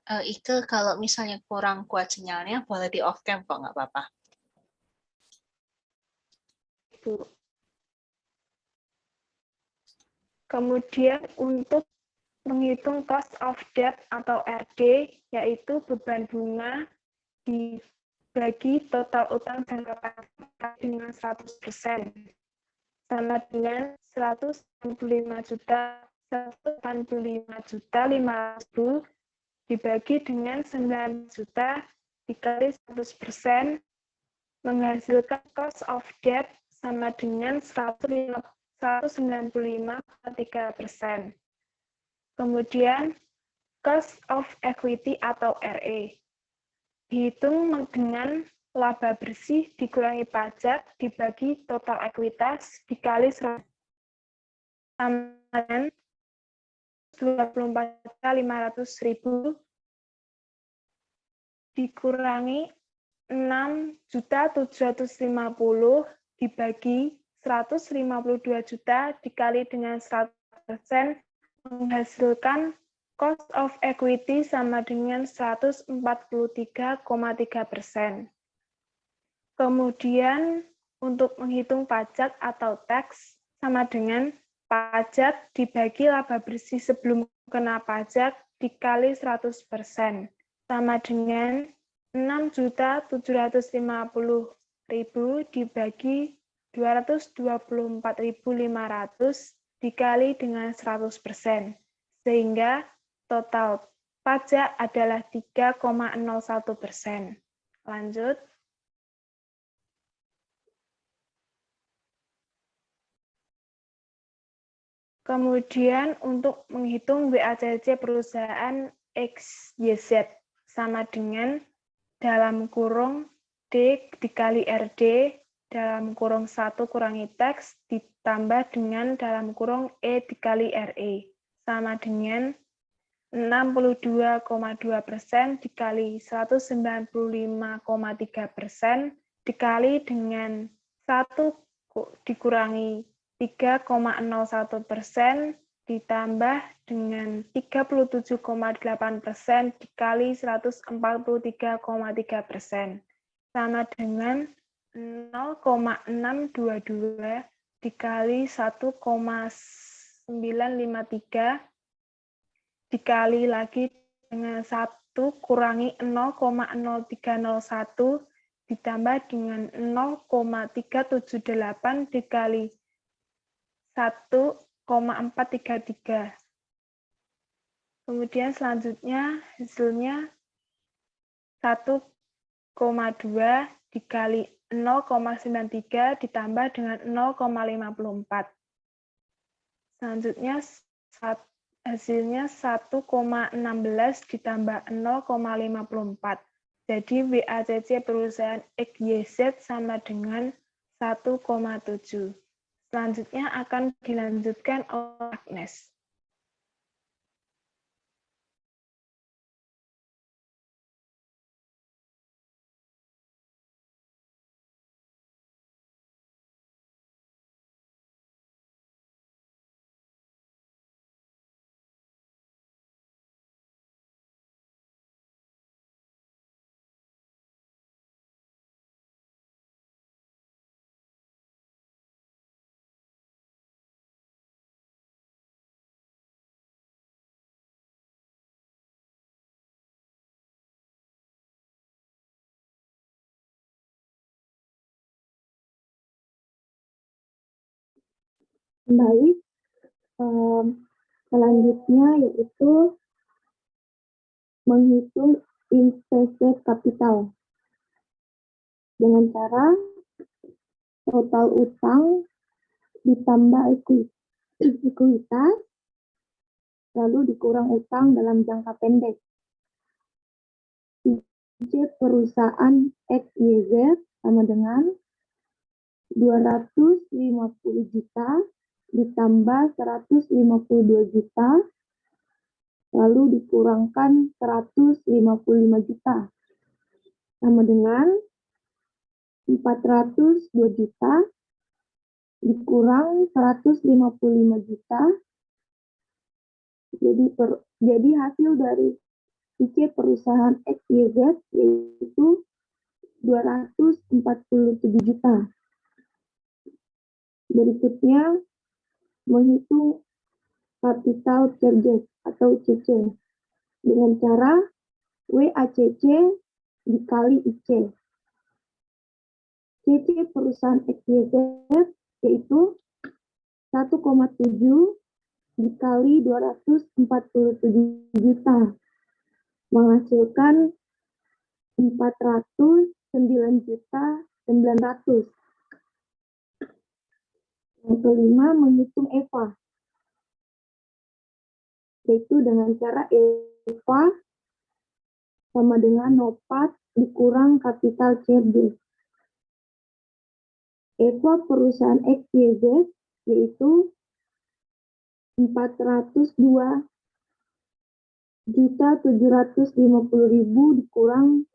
Ike, kalau misalnya kurang kuat sinyalnya, boleh di off cam kok, nggak apa-apa. Kemudian untuk menghitung cost of debt atau RD, yaitu beban bunga dibagi total utang jangka panjang dengan 100%, sama dengan 185.500.000 dibagi dengan 9 juta dikali 100%, menghasilkan cost of debt sama dengan 195,3%. Kemudian cost of equity atau RE dihitung dengan laba bersih dikurangi pajak dibagi total ekuitas dikali 100 sama dengan 24.500.000 dikurangi 6.750 dibagi 152 juta dikali dengan 100% menghasilkan cost of equity sama dengan 143,3%. Kemudian untuk menghitung pajak atau tax sama dengan pajak dibagi laba bersih sebelum kena pajak dikali 100% sama dengan 6.750.000 dibagi 224.500 dikali dengan 100%, sehingga total pajak adalah 3,01%. Lanjut. Kemudian untuk menghitung WACC perusahaan XYZ sama dengan dalam kurung D dikali RD dalam kurung 1 kurangi tax ditambah dengan dalam kurung E dikali RE sama dengan 62,2% dikali 195,3% dikali dengan 1 dikurangi 3,01% ditambah dengan 37,8% dikali 143,3% sama dengan 0,622 dikali 1,953 dikali lagi dengan 1 kurangi 0,0301 ditambah dengan 0,378 dikali 1,433. Kemudian selanjutnya hasilnya 1,2 dikali 0,93 ditambah dengan 0,54. Selanjutnya hasilnya 1,16 ditambah 0,54. Jadi WACC perusahaan XYZ sama dengan 1,7. Selanjutnya akan dilanjutkan oleh Agnes. Baik, selanjutnya yaitu menghitung invested capital dengan cara total utang ditambah ekuitas lalu dikurang utang dalam jangka pendek. IC perusahaan XYZ sama dengan 250 juta ditambah 152 juta, lalu dikurangkan 155 juta, sama dengan 402 juta, dikurang 155 juta, jadi hasil dari IC perusahaan XYZ yaitu 247 juta. Berikutnya, menghitung capital charges atau CC dengan cara WACC dikali IC. CC perusahaan XYZ yaitu 1,7 dikali 247 juta menghasilkan 409 juta 900. Yang kelima, menghitung EVA, yaitu dengan cara EVA sama dengan NOPAT dikurang kapital charges. EVA perusahaan XYZ yaitu 402.750.000 dikurang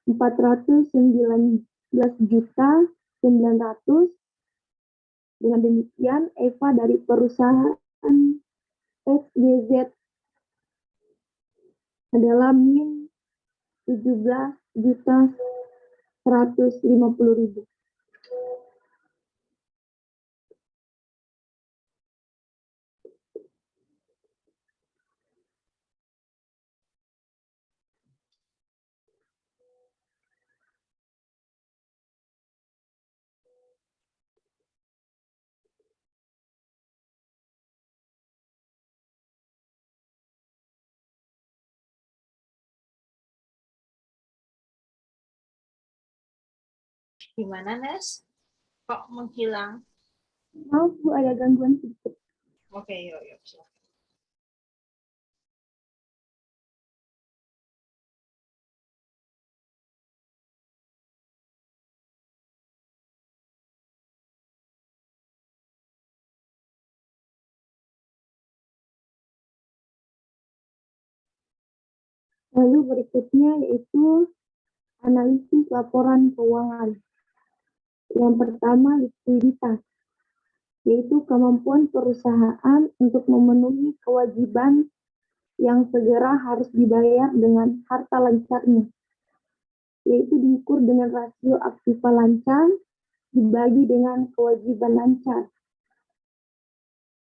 419.900.000. Dengan demikian, Eva dari perusahaan XYZ adalah min 17.150.000. Gimana, Nes? Kok menghilang? Maaf Bu, ada gangguan sedikit. Oke, yuk, yuk. Silakan. Lalu berikutnya yaitu analisis laporan keuangan. Yang pertama, likuiditas, yaitu kemampuan perusahaan untuk memenuhi kewajiban yang segera harus dibayar dengan harta lancarnya, yaitu diukur dengan rasio aktiva lancar dibagi dengan kewajiban lancar.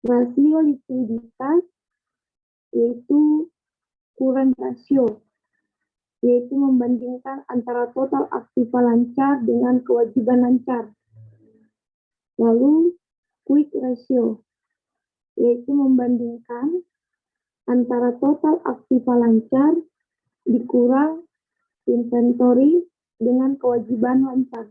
Rasio likuiditas yaitu current ratio, yaitu membandingkan antara total aktiva lancar dengan kewajiban lancar. Lalu, quick ratio, yaitu membandingkan antara total aktiva lancar dikurang inventory dengan kewajiban lancar.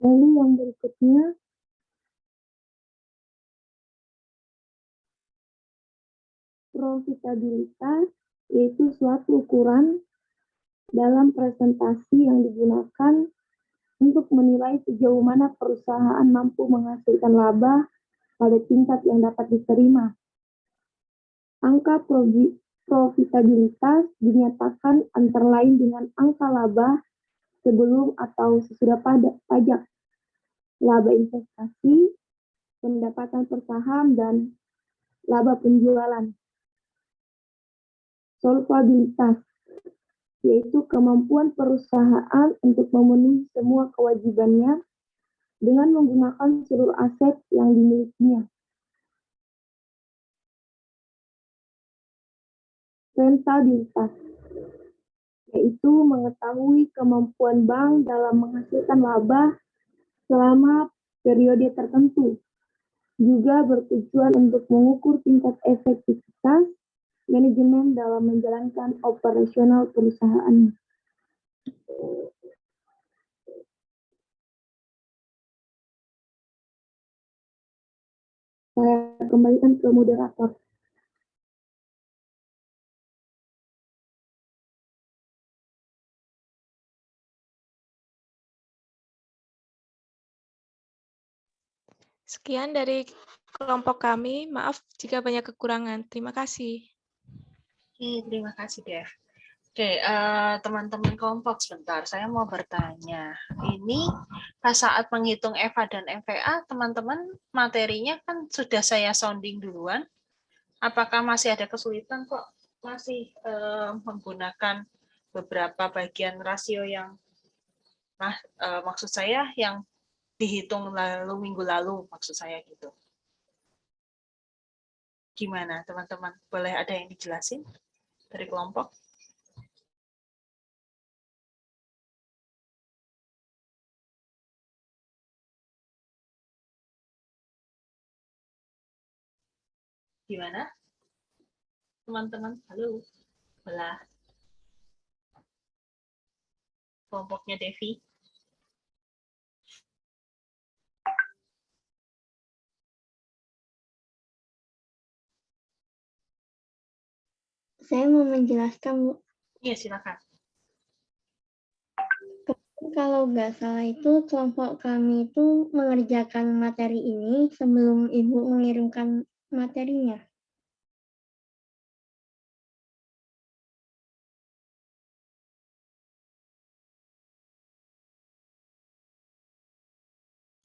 Lalu yang berikutnya, profitabilitas, yaitu suatu ukuran dalam presentasi yang digunakan untuk menilai sejauh mana perusahaan mampu menghasilkan laba pada tingkat yang dapat diterima. Angka profitabilitas dinyatakan antara lain dengan angka laba sebelum atau sesudah pajak, laba investasi, pendapatan per saham, dan laba penjualan. Solvabilitas, yaitu kemampuan perusahaan untuk memenuhi semua kewajibannya dengan menggunakan seluruh aset yang dimilikinya. Rentabilitas, yaitu mengetahui kemampuan bank dalam menghasilkan laba selama periode tertentu, juga bertujuan untuk mengukur tingkat efektivitas manajemen dalam menjalankan operasional perusahaan. Saya kembalikan ke moderator. Sekian dari kelompok kami. Maaf jika banyak kekurangan. Terima kasih. Oke, terima kasih, Dev. Oke, teman-teman kelompok, sebentar. Saya mau bertanya. Ini pas saat menghitung EVA dan MVA, teman-teman materinya kan sudah saya sounding duluan. Apakah masih ada kesulitan kok? Masih menggunakan beberapa bagian rasio yang, maksud saya yang dihitung minggu lalu, maksud saya gitu. Gimana teman-teman? Boleh ada yang dijelasin dari kelompok? Gimana? Teman-teman, halo. Belah. Kelompoknya Devi. Saya mau menjelaskan, Bu. Iya, silakan. Kalau nggak salah itu kelompok kami itu mengerjakan materi ini sebelum Ibu mengirimkan materinya.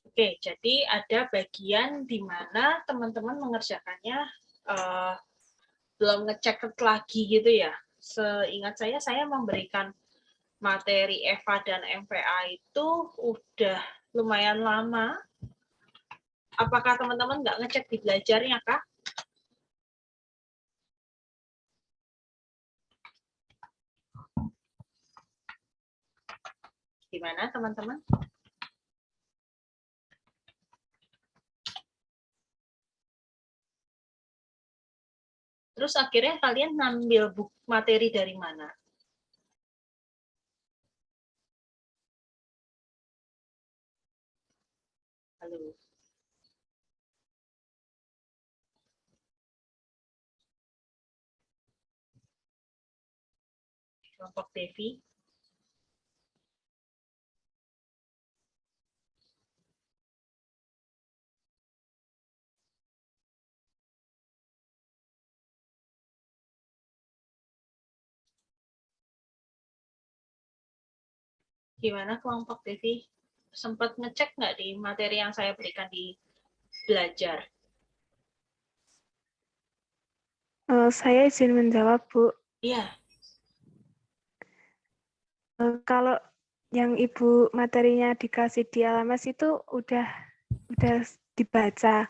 Oke, jadi ada bagian di mana teman-teman mengerjakannya belum ngecek lagi gitu ya. Seingat saya memberikan materi EVA dan MVA itu udah lumayan lama. Apakah teman-teman nggak ngecek di belajarnya, Kak? Gimana, teman-teman? Terus akhirnya kalian ngambil buku materi dari mana? Halo. Kelompok Devi. Gimana kelompok Devi? Sempat ngecek nggak di materi yang saya berikan di belajar? Saya izin menjawab, Bu. Iya. Kalau yang Ibu materinya dikasih di LMS itu udah dibaca.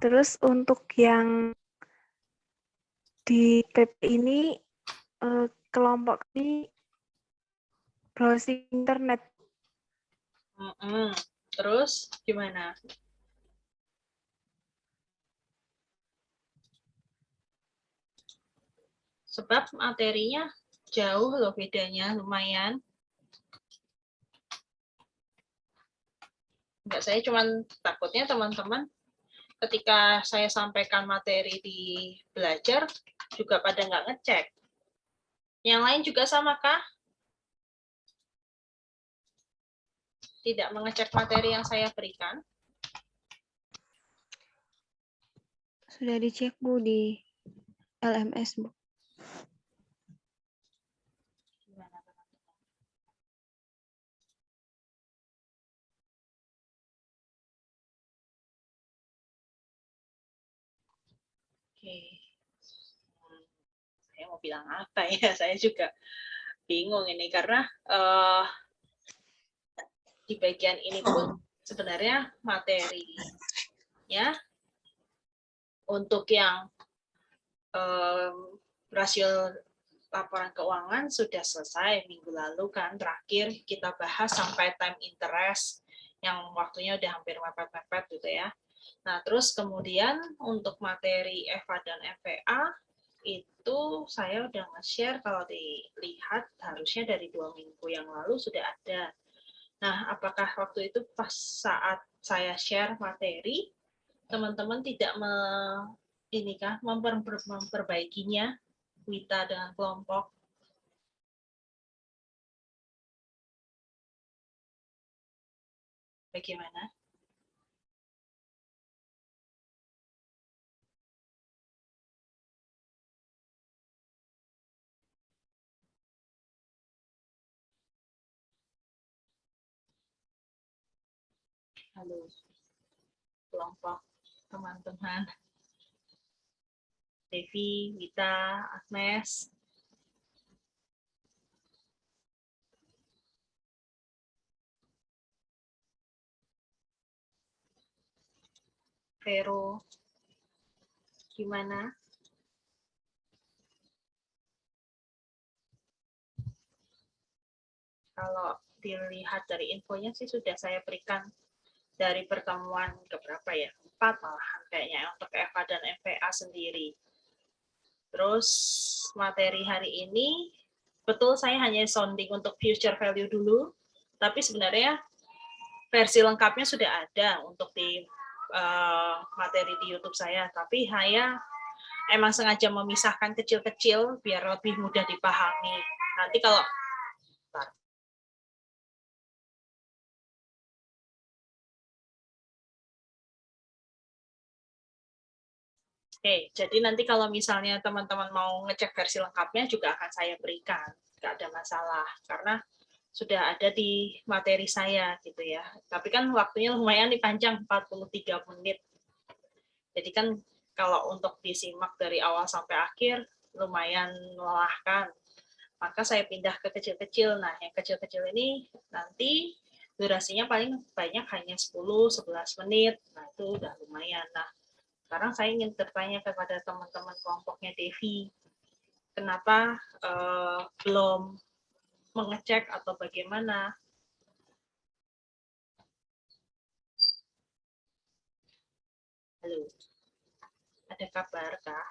Terus untuk yang di PP ini kelompok ini browsing internet. Terus gimana? Sebab materinya jauh loh bedanya, lumayan. Enggak, saya cuman takutnya teman-teman ketika saya sampaikan materi di belajar juga pada nggak ngecek. Yang lain juga sama kah? Tidak mengecek materi yang saya berikan? Sudah dicek, Bu, di LMS, Bu. Oke. Saya mau bilang apa ya? Saya juga bingung ini karena di bagian ini pun sebenarnya materinya untuk yang rasio laporan keuangan sudah selesai minggu lalu kan, terakhir kita bahas sampai time interest yang waktunya udah hampir mepet-mepet gitu ya. Nah, terus kemudian untuk materi EVA dan MVA itu saya udah nge-share, kalau dilihat harusnya dari 2 minggu yang lalu sudah ada. Nah, apakah waktu itu pas saat saya share materi, teman-teman tidak memperbaikinya, Wita dengan kelompok? Bagaimana? Halo, kelompok teman-teman. Devi, Wita, Agnes. Vero. Gimana? Kalau dilihat dari infonya sih sudah saya berikan dari pertemuan keberapa ya? 4 malahan. kayaknya untuk EVA dan MVA sendiri. Terus materi hari ini, betul saya hanya sounding untuk future value dulu, tapi sebenarnya versi lengkapnya sudah ada untuk di materi di YouTube saya, tapi saya emang sengaja memisahkan kecil-kecil biar lebih mudah dipahami. Nanti kalau Oke, jadi nanti kalau misalnya teman-teman mau ngecek versi lengkapnya juga akan saya berikan, nggak ada masalah, karena sudah ada di materi saya gitu ya. Tapi kan waktunya lumayan dipanjang, 43 menit. Jadi kan kalau untuk disimak dari awal sampai akhir lumayan melelahkan. Maka saya pindah ke kecil-kecil. Nah, yang kecil-kecil ini nanti durasinya paling banyak hanya 10-11 menit. Nah, itu udah lumayan. Nah, sekarang saya ingin bertanya kepada teman-teman kelompoknya Devi, kenapa belum mengecek atau bagaimana? Halo, ada kabar kah?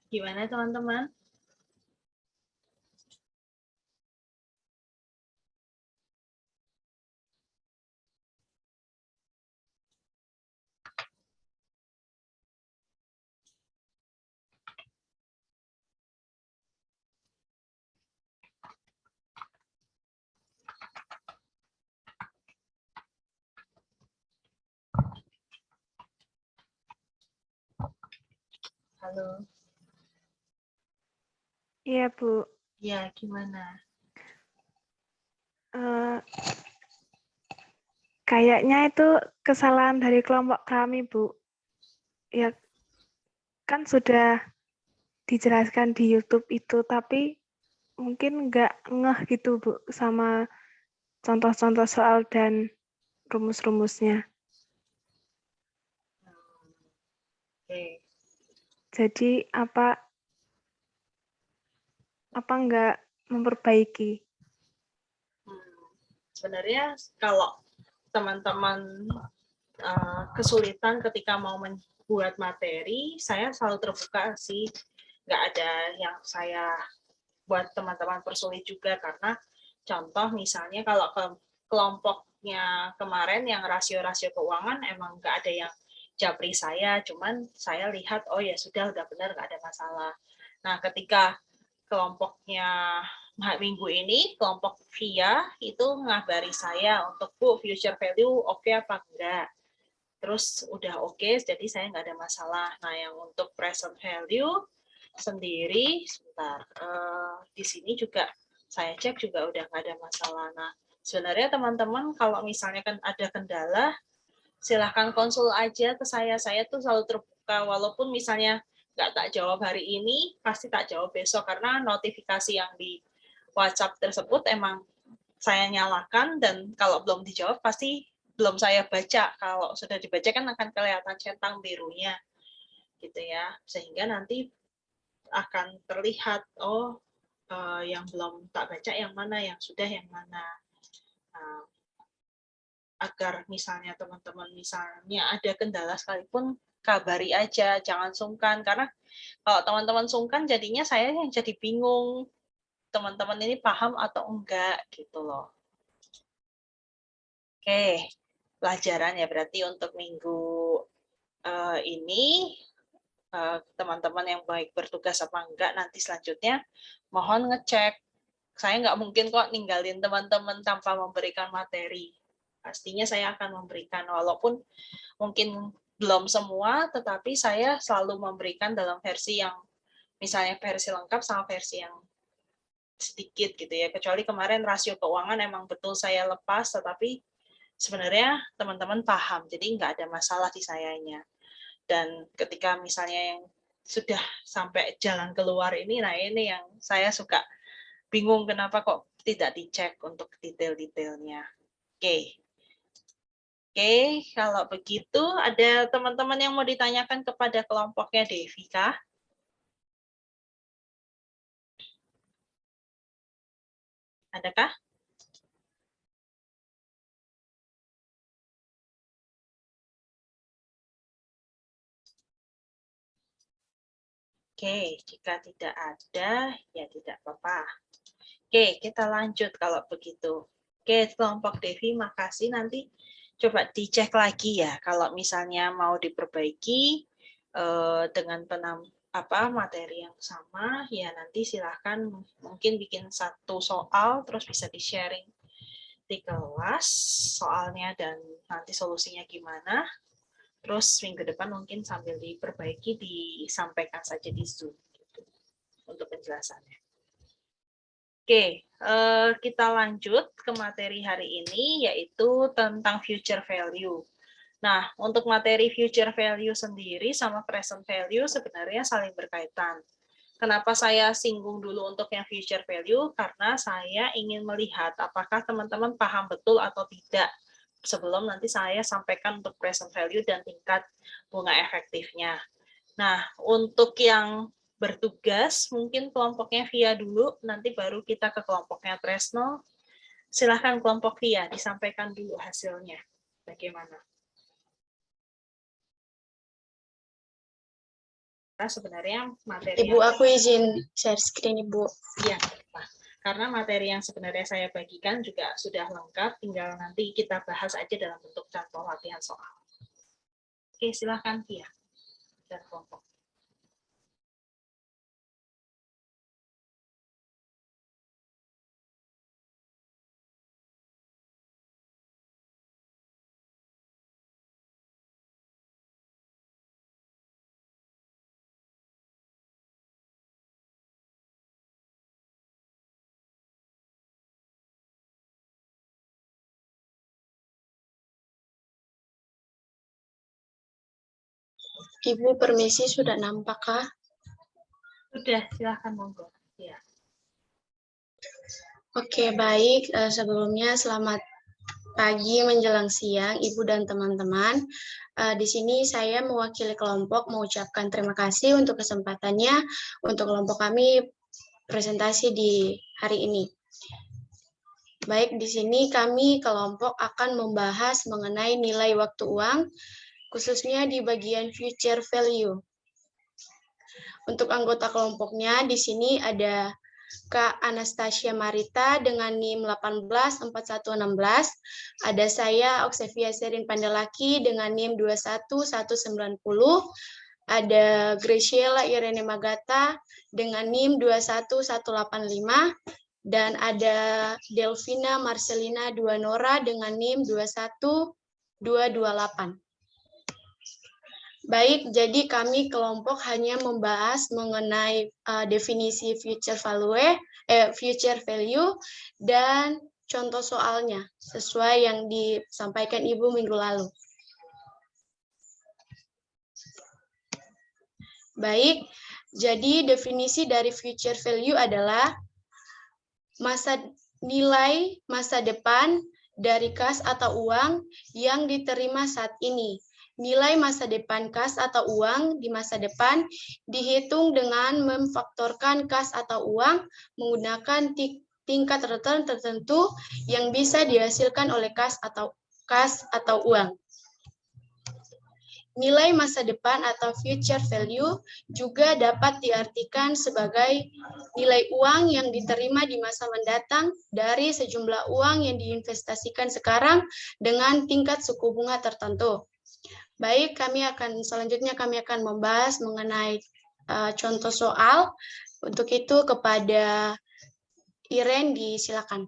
Gimana teman-teman? Halo. Iya, Bu. Ya, gimana? Kayaknya itu kesalahan dari kelompok kami, Bu. Ya, kan sudah dijelaskan di YouTube itu, tapi mungkin nggak ngeh gitu, Bu, sama contoh-contoh soal dan rumus-rumusnya. Oke. Jadi apa nggak memperbaiki? Sebenarnya kalau teman-teman kesulitan ketika mau membuat materi, saya selalu terbuka sih. Nggak ada yang saya buat teman-teman persulit juga, karena contoh misalnya kalau kelompoknya kemarin yang rasio-rasio keuangan emang nggak ada yang japri saya, cuman saya lihat oh ya sudah udah benar, nggak ada masalah. Nah ketika kelompoknya minggu ini kelompok VIA itu ngabari saya untuk Bu future value oke apa enggak, terus udah oke, jadi saya nggak ada masalah. Nah yang untuk present value sendiri sebentar, di sini juga saya cek juga udah nggak ada masalah. Nah sebenarnya teman-teman kalau misalnya kan ada kendala silahkan konsul aja ke saya tuh selalu terbuka, walaupun misalnya nggak tak jawab hari ini pasti tak jawab besok, karena notifikasi yang di WhatsApp tersebut emang saya nyalakan, dan kalau belum dijawab pasti belum saya baca. Kalau sudah dibaca kan akan kelihatan centang birunya gitu ya, sehingga nanti akan terlihat oh yang belum tak baca yang mana, yang sudah yang mana. Agar misalnya teman-teman misalnya ada kendala sekalipun kabari aja, jangan sungkan, karena kalau teman-teman sungkan jadinya saya yang jadi bingung teman-teman ini paham atau enggak gitu loh. Oke, pelajaran ya berarti untuk minggu ini teman-teman yang baik bertugas apa enggak, nanti selanjutnya mohon ngecek. Saya nggak mungkin kok ninggalin teman-teman tanpa memberikan materi. Pastinya saya akan memberikan, walaupun mungkin belum semua, tetapi saya selalu memberikan dalam versi yang misalnya versi lengkap sama versi yang sedikit gitu ya. Kecuali kemarin rasio keuangan emang betul saya lepas, tetapi sebenarnya teman-teman paham, jadi nggak ada masalah di sayanya. Dan ketika misalnya yang sudah sampai jalan keluar ini, nah ini yang saya suka bingung kenapa kok tidak dicek untuk detail-detailnya. Oke. Oke, kalau begitu ada teman-teman yang mau ditanyakan kepada kelompoknya Devi kah? Adakah? Oke, jika tidak ada, ya tidak apa-apa. Oke, kita lanjut kalau begitu. Oke, kelompok Devi, makasih. Nanti coba dicek lagi ya, kalau misalnya mau diperbaiki dengan materi yang sama, ya nanti silahkan mungkin bikin satu soal, terus bisa di-sharing di kelas soalnya dan nanti solusinya gimana. Terus minggu depan mungkin sambil diperbaiki, disampaikan saja di Zoom gitu, untuk penjelasannya. Oke, kita lanjut ke materi hari ini, yaitu tentang future value. Nah, untuk materi future value sendiri sama present value sebenarnya saling berkaitan. Kenapa saya singgung dulu untuk yang future value? Karena saya ingin melihat apakah teman-teman paham betul atau tidak sebelum nanti saya sampaikan untuk present value dan tingkat bunga efektifnya. Nah, untuk yang bertugas, mungkin kelompoknya Via dulu, nanti baru kita ke kelompoknya Tresno. Silahkan kelompok Via, disampaikan dulu hasilnya. Bagaimana? Nah, sebenarnya materi Ibu, aku izin share screen, Ibu. Iya, karena materi yang sebenarnya saya bagikan juga sudah lengkap, tinggal nanti kita bahas aja dalam bentuk contoh latihan soal. Oke, silahkan Via dan kelompok. Ibu, permisi, sudah nampak kah? Sudah, silahkan monggo. Ya. Oke, baik. Sebelumnya selamat pagi menjelang siang, Ibu dan teman-teman. Di sini saya mewakili kelompok mengucapkan terima kasih untuk kesempatannya untuk kelompok kami presentasi di hari ini. Baik, di sini kami kelompok akan membahas mengenai nilai waktu uang, khususnya di bagian future value. Untuk anggota kelompoknya di sini ada Kak Anastasia Marita dengan NIM 184116, ada saya Oksevia Serin Pandalaki dengan NIM 21190, ada Graciela Irene Magata dengan NIM 21185, dan ada Delvina Marcelina Duanora dengan NIM 21228. Baik, jadi kami kelompok hanya membahas mengenai definisi future value dan contoh soalnya sesuai yang disampaikan Ibu minggu lalu. Baik, jadi definisi dari future value adalah nilai masa depan dari kas atau uang yang diterima saat ini. Nilai masa depan kas atau uang di masa depan dihitung dengan memfaktorkan kas atau uang menggunakan tingkat return tertentu yang bisa dihasilkan oleh kas atau uang. Nilai masa depan atau future value juga dapat diartikan sebagai nilai uang yang diterima di masa mendatang dari sejumlah uang yang diinvestasikan sekarang dengan tingkat suku bunga tertentu. Baik, selanjutnya kami akan membahas mengenai contoh soal. Untuk itu kepada Iren disilakan.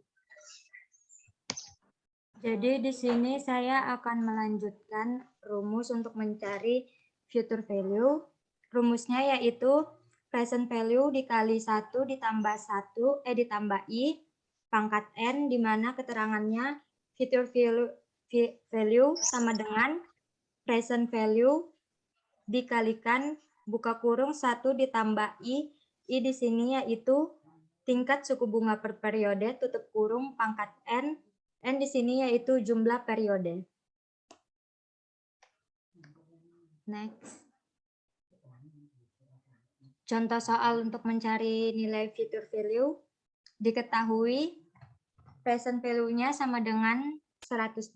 Jadi di sini saya akan melanjutkan rumus untuk mencari future value. Rumusnya yaitu present value dikali 1 ditambah I pangkat N, di mana keterangannya future value sama dengan present value dikalikan buka kurung 1 ditambah I di sini yaitu tingkat suku bunga per periode tutup kurung pangkat N di sini yaitu jumlah periode. Next. Contoh soal untuk mencari nilai future value. Diketahui present value-nya sama dengan $100,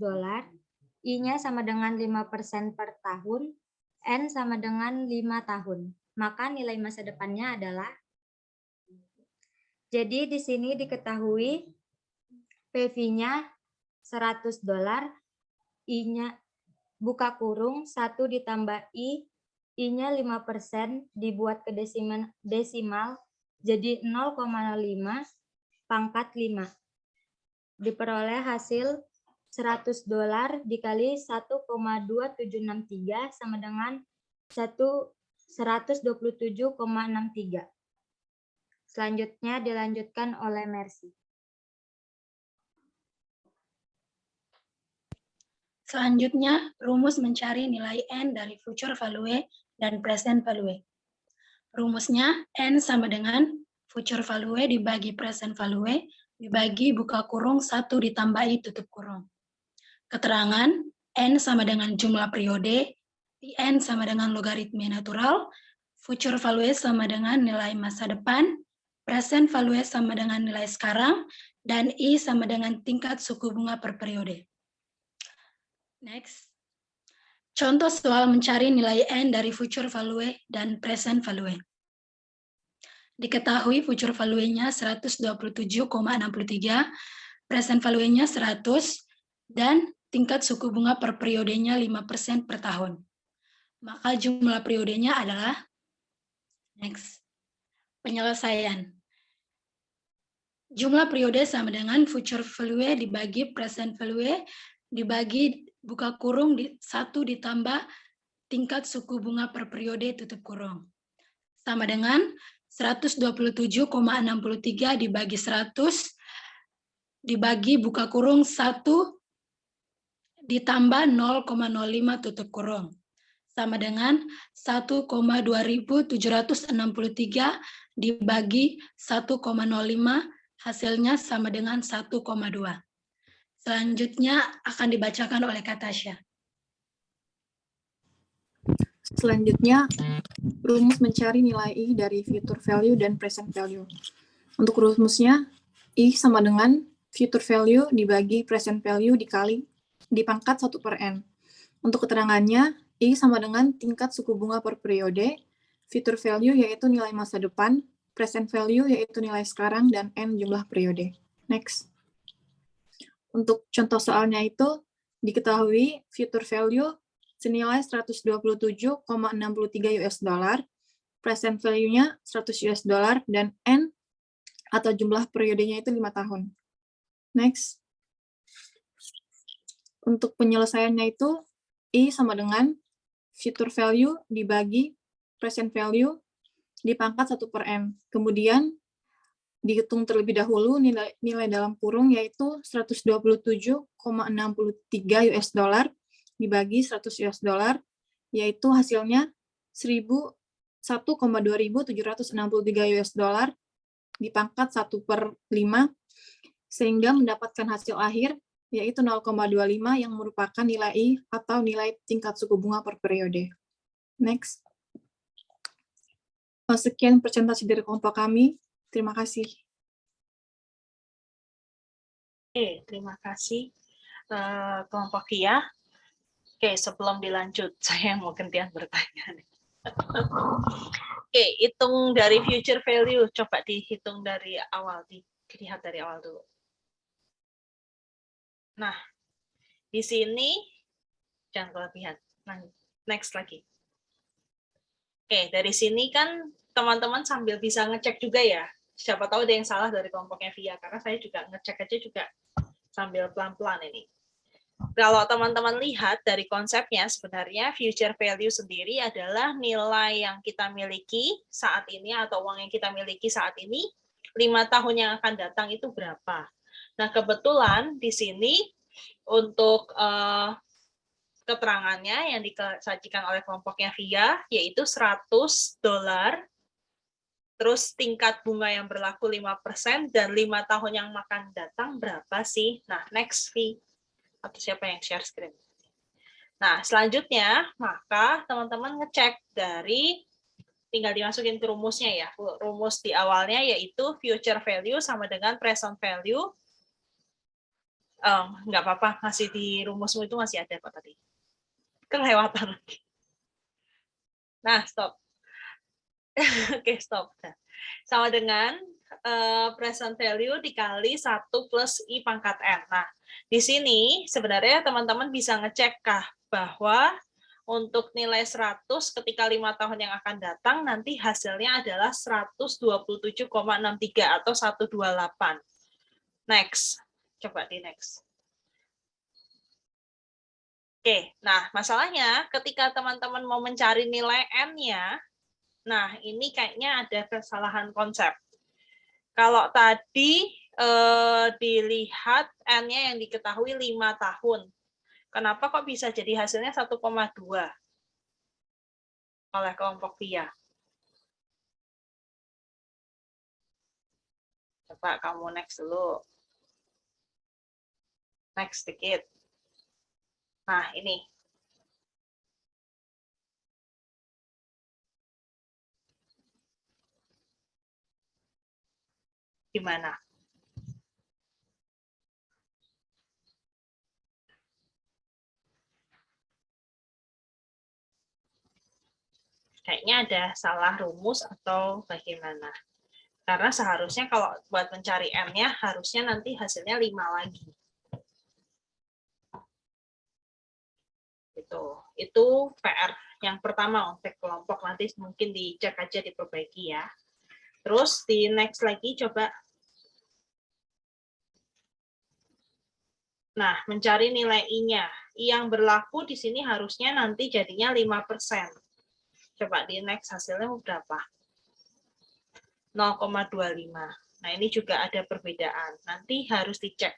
I-nya sama dengan 5% per tahun, N sama dengan 5 tahun. Maka nilai masa depannya adalah, jadi di sini diketahui PV-nya $100, I-nya buka kurung 1 ditambah I-nya 5% dibuat ke desimal jadi 0,05 pangkat 5. Diperoleh hasil $100 dikali 1,2763 sama dengan 127,63. Selanjutnya dilanjutkan oleh Mercy. Selanjutnya, rumus mencari nilai N dari future value dan present value. Rumusnya N sama dengan future value dibagi present value dibagi buka kurung 1 ditambah I tutup kurung. Keterangan N sama dengan jumlah periode, N sama dengan logaritma natural, future value sama dengan nilai masa depan, present value sama dengan nilai sekarang, dan I sama dengan tingkat suku bunga per periode. Next. Contoh soal mencari nilai N dari future value dan present value. Diketahui future value-nya 127,63, present value-nya 100, dan tingkat suku bunga per periodenya 5% per tahun. Maka jumlah periodenya adalah, next, penyelesaian. Jumlah periode sama dengan future value dibagi present value dibagi buka kurung 1 ditambah tingkat suku bunga per periode tutup kurung. Sama dengan 127,63 dibagi 100 dibagi buka kurung 1 ditambah 0,05 tutup kurung. Sama dengan 1,2763 dibagi 1,05 hasilnya sama dengan 1,2. Selanjutnya akan dibacakan oleh Katasha. Selanjutnya, rumus mencari nilai I dari future value dan present value. Untuk rumusnya, I sama dengan future value dibagi present value dipangkat 1/n. Untuk keterangannya, I sama dengan tingkat suku bunga per periode, future value yaitu nilai masa depan, present value yaitu nilai sekarang, dan N jumlah periode. Next. Untuk contoh soalnya itu, diketahui future value senilai 127,63 US dollar, present value-nya 100 US dollar, dan N atau jumlah periodenya itu 5 tahun. Next. Untuk penyelesaiannya itu, I sama dengan future value dibagi present value dipangkat 1/n. Kemudian dihitung terlebih dahulu nilai dalam kurung yaitu 127,63 US dollar dibagi 100 US dollar, yaitu hasilnya 1,2763 US dollar dipangkat 1/5, sehingga mendapatkan hasil akhir yaitu 0,25 yang merupakan nilai I atau nilai tingkat suku bunga per periode. Next. Sekian presentasi dari kelompok kami. Terima kasih. Oke, terima kasih kelompok Via. Oke, sebelum dilanjut, saya mau gantian bertanya. Oke, hitung dari future value. Coba dihitung dari awal, dilihat dari awal dulu. Nah, di sini jangan kelebihan. Nah, next lagi. Oke, dari sini kan teman-teman sambil bisa ngecek juga ya. Siapa tahu ada yang salah dari kelompoknya Via, karena saya juga ngecek aja juga sambil pelan-pelan ini. Kalau teman-teman lihat dari konsepnya, sebenarnya future value sendiri adalah nilai yang kita miliki saat ini atau uang yang kita miliki saat ini, 5 tahun yang akan datang itu berapa. Nah, kebetulan di sini untuk keterangannya yang disajikan oleh kelompoknya Via, yaitu $100, terus tingkat bunga yang berlaku 5%, dan 5 tahun yang akan datang berapa sih? Nah, next, V. Atau siapa yang share screen? Nah, selanjutnya, maka teman-teman ngecek dari, tinggal dimasukin ke rumusnya ya. Rumus di awalnya yaitu future value sama dengan present value Nggak apa-apa, masih di rumusmu itu masih ada kok tadi. Kelewatan lagi. Nah, stop. Oke, stop. Nah, sama dengan present value dikali 1 plus I pangkat N. Nah, di sini sebenarnya teman-teman bisa ngecek kah bahwa untuk nilai 100 ketika 5 tahun yang akan datang, nanti hasilnya adalah 127,63 atau 128. Next. Coba di next. Oke, nah masalahnya ketika teman-teman mau mencari nilai N-nya, nah ini kayaknya ada kesalahan konsep. Kalau tadi dilihat N-nya yang diketahui 5 tahun, kenapa kok bisa jadi hasilnya 1,2 oleh kelompok VIA? Coba kamu next dulu. Next dikit. Nah, ini. Gimana? Kayaknya ada salah rumus atau bagaimana? Karena seharusnya kalau buat mencari N-nya, harusnya nanti hasilnya 5 lagi. Itu PR yang pertama untuk kelompok, nanti mungkin dicek aja, diperbaiki ya. Terus di next lagi coba. Nah, mencari nilai I-nya. I yang berlaku di sini harusnya nanti jadinya 5%. Coba di next hasilnya berapa? 0,25. Nah, ini juga ada perbedaan. Nanti harus dicek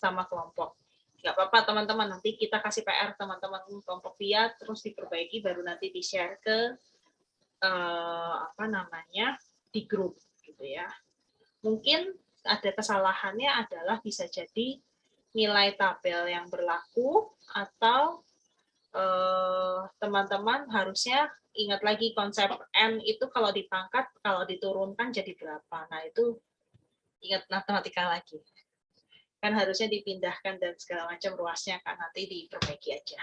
sama kelompok. Nggak apa-apa teman-teman, nanti kita kasih PR teman-teman kelompok VIA, terus diperbaiki, baru nanti di-share ke di grup gitu ya. Mungkin ada kesalahannya adalah bisa jadi nilai tabel yang berlaku, atau teman-teman harusnya ingat lagi konsep N itu kalau dipangkat, kalau diturunkan jadi berapa. Nah, itu ingat matematika lagi. Kan harusnya dipindahkan dan segala macam ruasnya, kan nanti diperbaiki aja.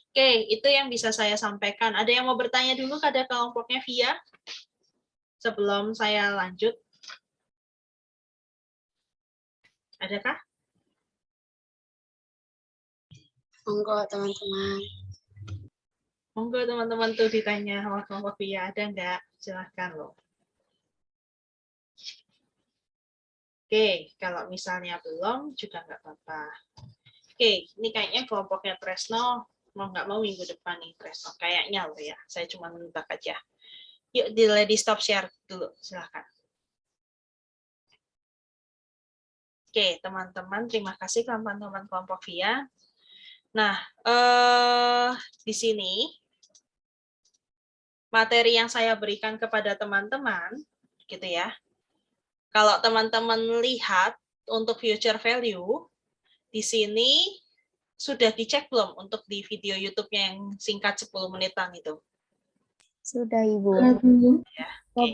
Oke, itu yang bisa saya sampaikan. Ada yang mau bertanya dulu pada kelompoknya VIA? Sebelum saya lanjut. Adakah? Monggo teman-teman. Monggo teman-teman tuh ditanya sama kelompok VIA, ada nggak? Silahkan loh. Oke, kalau misalnya belum juga nggak apa-apa. Oke, ini kayaknya kelompoknya Tresno mau nggak mau minggu depan nih Tresno. Kayaknya loh ya, saya cuma menebak aja. Yuk di Lady Stop Share dulu, silahkan. Oke, teman-teman, terima kasih teman-teman kelompok VIA. Nah, di sini materi yang saya berikan kepada teman-teman, gitu ya. Kalau teman-teman lihat untuk future value, di sini sudah dicek belum untuk di video YouTube-nya yang singkat 10 menitan itu? Sudah, Ibu. Ya, okay.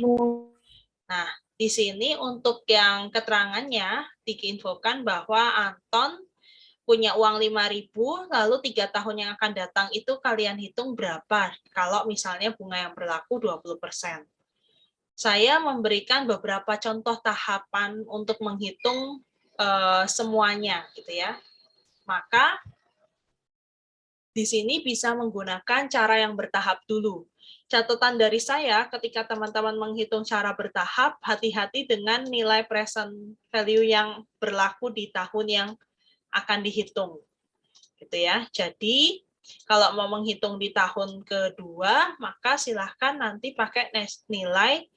Nah, di sini untuk yang keterangannya diinfokan bahwa Anton punya uang 5.000, lalu 3 tahun yang akan datang itu kalian hitung berapa kalau misalnya bunga yang berlaku 20%. Saya memberikan beberapa contoh tahapan untuk menghitung semuanya, gitu ya. Maka di sini bisa menggunakan cara yang bertahap dulu. Catatan dari saya, ketika teman-teman menghitung cara bertahap, hati-hati dengan nilai present value yang berlaku di tahun yang akan dihitung, gitu ya. Jadi kalau mau menghitung di tahun kedua, maka silahkan nanti pakai nilai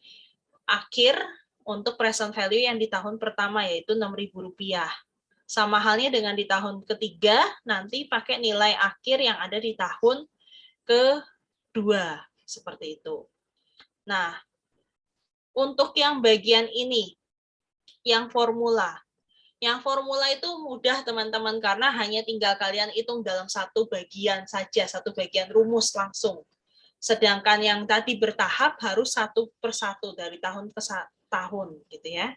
akhir untuk present value yang di tahun pertama, yaitu Rp6.000. Sama halnya dengan di tahun ketiga, nanti pakai nilai akhir yang ada di tahun kedua, seperti itu. Nah, untuk yang bagian ini, yang formula. Yang formula itu mudah teman-teman, karena hanya tinggal kalian hitung dalam satu bagian saja, satu bagian rumus langsung. Sedangkan yang tadi bertahap harus satu persatu dari tahun ke tahun, gitu ya.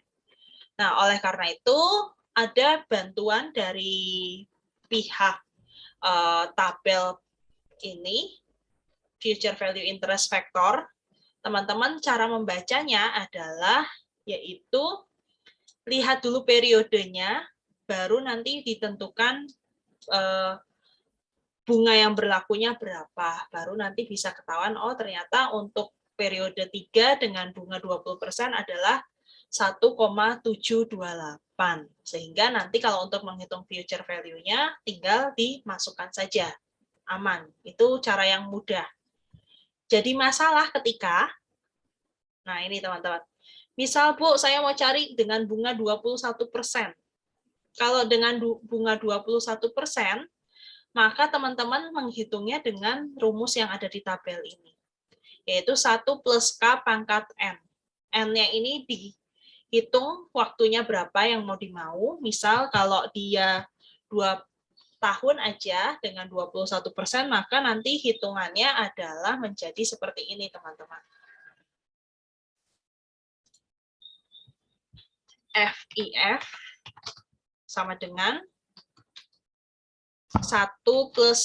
Nah, oleh karena itu ada bantuan dari pihak tabel ini, future value interest factor. Teman-teman, cara membacanya adalah yaitu lihat dulu periodenya, baru nanti ditentukan bunga yang berlakunya berapa. Baru nanti bisa ketahuan, oh ternyata untuk periode 3 dengan bunga 20% adalah 1,728. Sehingga nanti kalau untuk menghitung future value-nya tinggal dimasukkan saja. Aman. Itu cara yang mudah. Jadi masalah ketika, nah ini teman-teman. Misal Bu, saya mau cari dengan bunga 21%. Kalau dengan bunga 21%, maka teman-teman menghitungnya dengan rumus yang ada di tabel ini, yaitu 1 plus K pangkat N. N-nya ini dihitung waktunya berapa yang mau dimau. Misal kalau dia 2 tahun aja dengan 21%, maka nanti hitungannya adalah menjadi seperti ini, teman-teman. FIF sama dengan 1 plus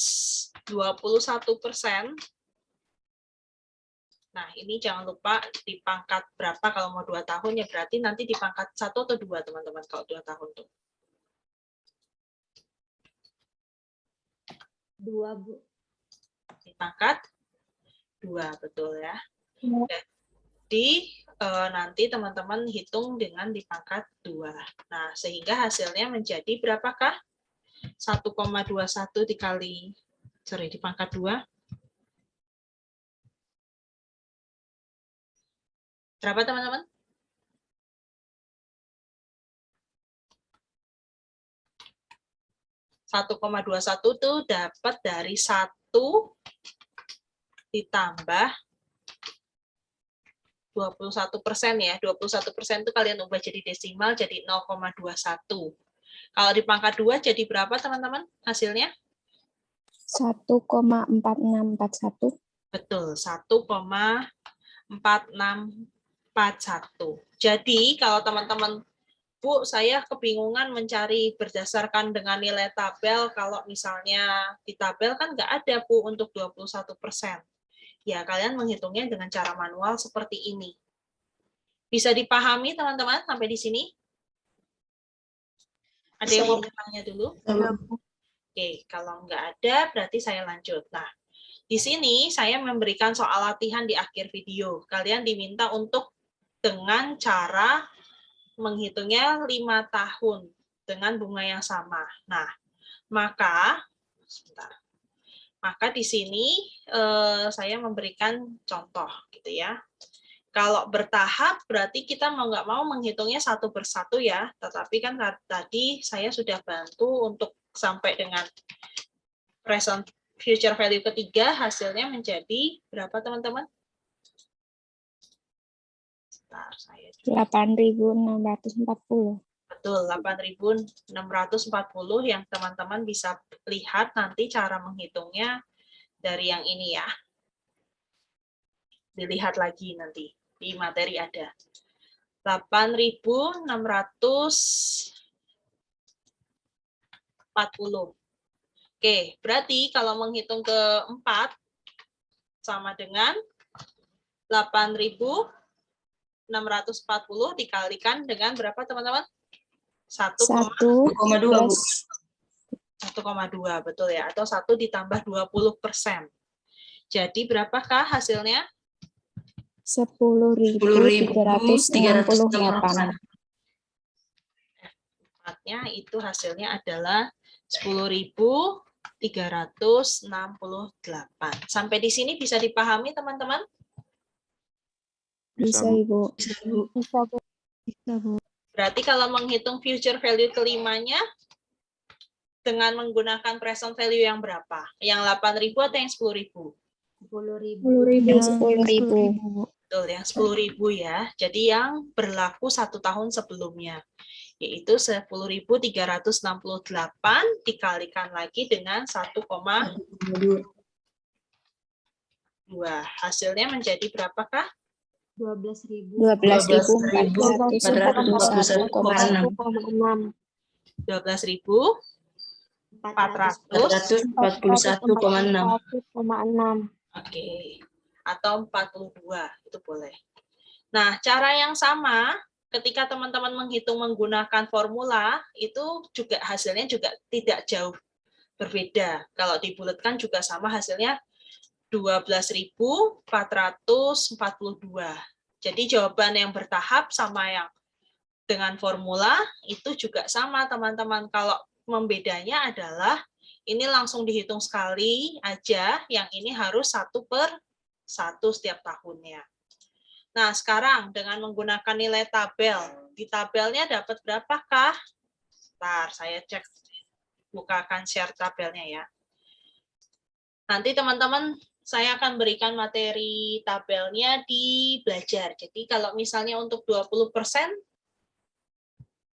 21%. Nah, ini jangan lupa di pangkat berapa kalau mau 2 tahun, ya berarti nanti di pangkat 1 atau 2, teman-teman, kalau 2 tahun tuh. 2, Bu. Di pangkat 2, betul ya. Jadi, nanti teman-teman hitung dengan di pangkat 2. Nah, sehingga hasilnya menjadi berapakah? 1,21 dikali, di pangkat 2. Berapa, teman-teman? (1,21) itu dapat dari 1 ditambah 21% ya. 21% itu kalian ubah jadi desimal, jadi 0,21. Kalau di pangkat 2 jadi berapa, teman-teman, hasilnya? 1,4641. Betul, 1,4641. Jadi, kalau teman-teman, Bu, saya kebingungan mencari berdasarkan dengan nilai tabel, kalau misalnya di tabel kan nggak ada, Bu, untuk 21%. Ya, kalian menghitungnya dengan cara manual seperti ini. Bisa dipahami, teman-teman, sampai di sini? Ada yang mau bertanya dulu? Oke, kalau nggak ada, berarti saya lanjut. Nah, di sini saya memberikan soal latihan di akhir video. Kalian diminta untuk dengan cara menghitungnya 5 tahun dengan bunga yang sama. Nah, maka di sini saya memberikan contoh, gitu ya. Kalau bertahap berarti kita mau nggak mau menghitungnya satu persatu ya, tetapi kan tadi saya sudah bantu untuk sampai dengan present future value ketiga, hasilnya menjadi berapa, teman-teman? 8.640. Betul, 8.640 yang teman-teman bisa lihat nanti cara menghitungnya dari yang ini ya. Dilihat lagi nanti, di materi ada. 8.640. Oke, berarti kalau menghitung ke 4 sama dengan 8.640 dikalikan dengan berapa, teman-teman? 1,2, betul ya, atau 1 ditambah 20%. Jadi berapakah hasilnya? 10.368. F4-nya itu hasilnya adalah 10.368. Sampai di sini bisa dipahami, teman-teman? Bisa, Ibu. Bisa, Bu. Bisa, Bu. Berarti kalau menghitung future value kelimanya dengan menggunakan present value yang berapa? Yang 8.000 atau yang 10.000? 10.000. Betul, yang 10.000 ya. Jadi yang berlaku 1 tahun sebelumnya, yaitu 10.368 dikalikan lagi dengan 1,2. Hasilnya menjadi berapakah? 12.441,6. 12.441,6. 441,6. Oke. Atau 42, itu boleh. Nah, cara yang sama ketika teman-teman menghitung menggunakan formula, itu juga hasilnya juga tidak jauh berbeda. Kalau dibulatkan juga sama hasilnya 12.442. Jadi jawaban yang bertahap sama yang dengan formula itu juga sama, teman-teman. Kalau membedanya adalah ini langsung dihitung sekali aja, yang ini harus 1/1 setiap tahunnya. Nah, sekarang dengan menggunakan nilai tabel, di tabelnya dapat berapakah? Bentar, saya cek, bukakan share tabelnya ya. Nanti teman-teman, saya akan berikan materi tabelnya di belajar. Jadi kalau misalnya untuk 20%,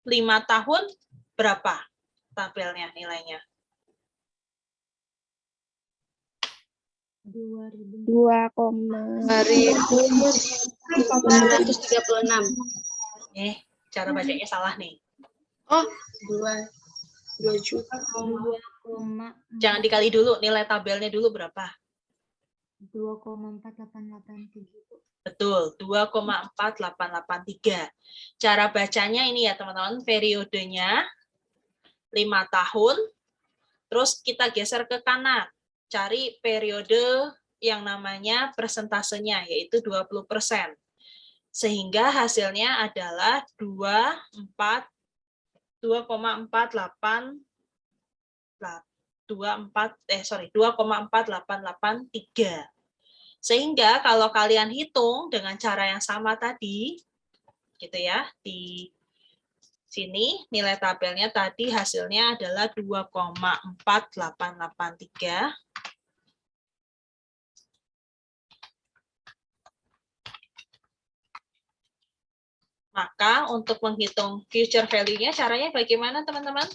5 tahun, berapa tabelnya nilainya? 2,436. Cara bacanya salah nih. Oh, 2 juta. Jangan dikali dulu, nilai tabelnya dulu berapa? 2,4883. Betul, 2,4883. Cara bacanya ini ya teman-teman, periodenya 5 tahun, terus kita geser ke kanan, cari periode yang namanya persentasenya, yaitu 20%. Sehingga hasilnya adalah 2,4883. Sehingga kalau kalian hitung dengan cara yang sama tadi, gitu ya, di sini nilai tabelnya tadi hasilnya adalah 2,4883. Maka untuk menghitung future value-nya caranya bagaimana, teman-teman?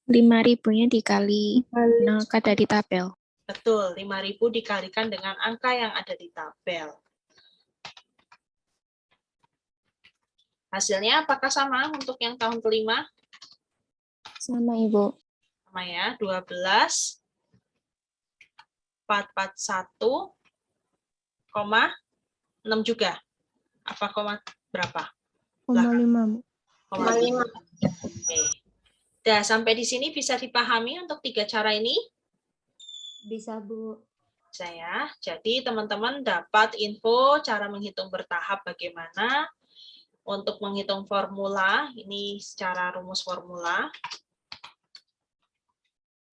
5.000-nya dikali angka dari tabel. Betul, 5.000 dikalikan dengan angka yang ada di tabel. Hasilnya apakah sama untuk yang tahun kelima? Sama, Ibu. Sama ya, 12,441,6 juga. Apa berapa? 0,5. 0,5. Oke. Nah, sampai di sini bisa dipahami untuk 3 cara ini? Bisa, Bu. Saya. Jadi teman-teman dapat info cara menghitung bertahap bagaimana. Untuk menghitung formula, ini secara rumus formula.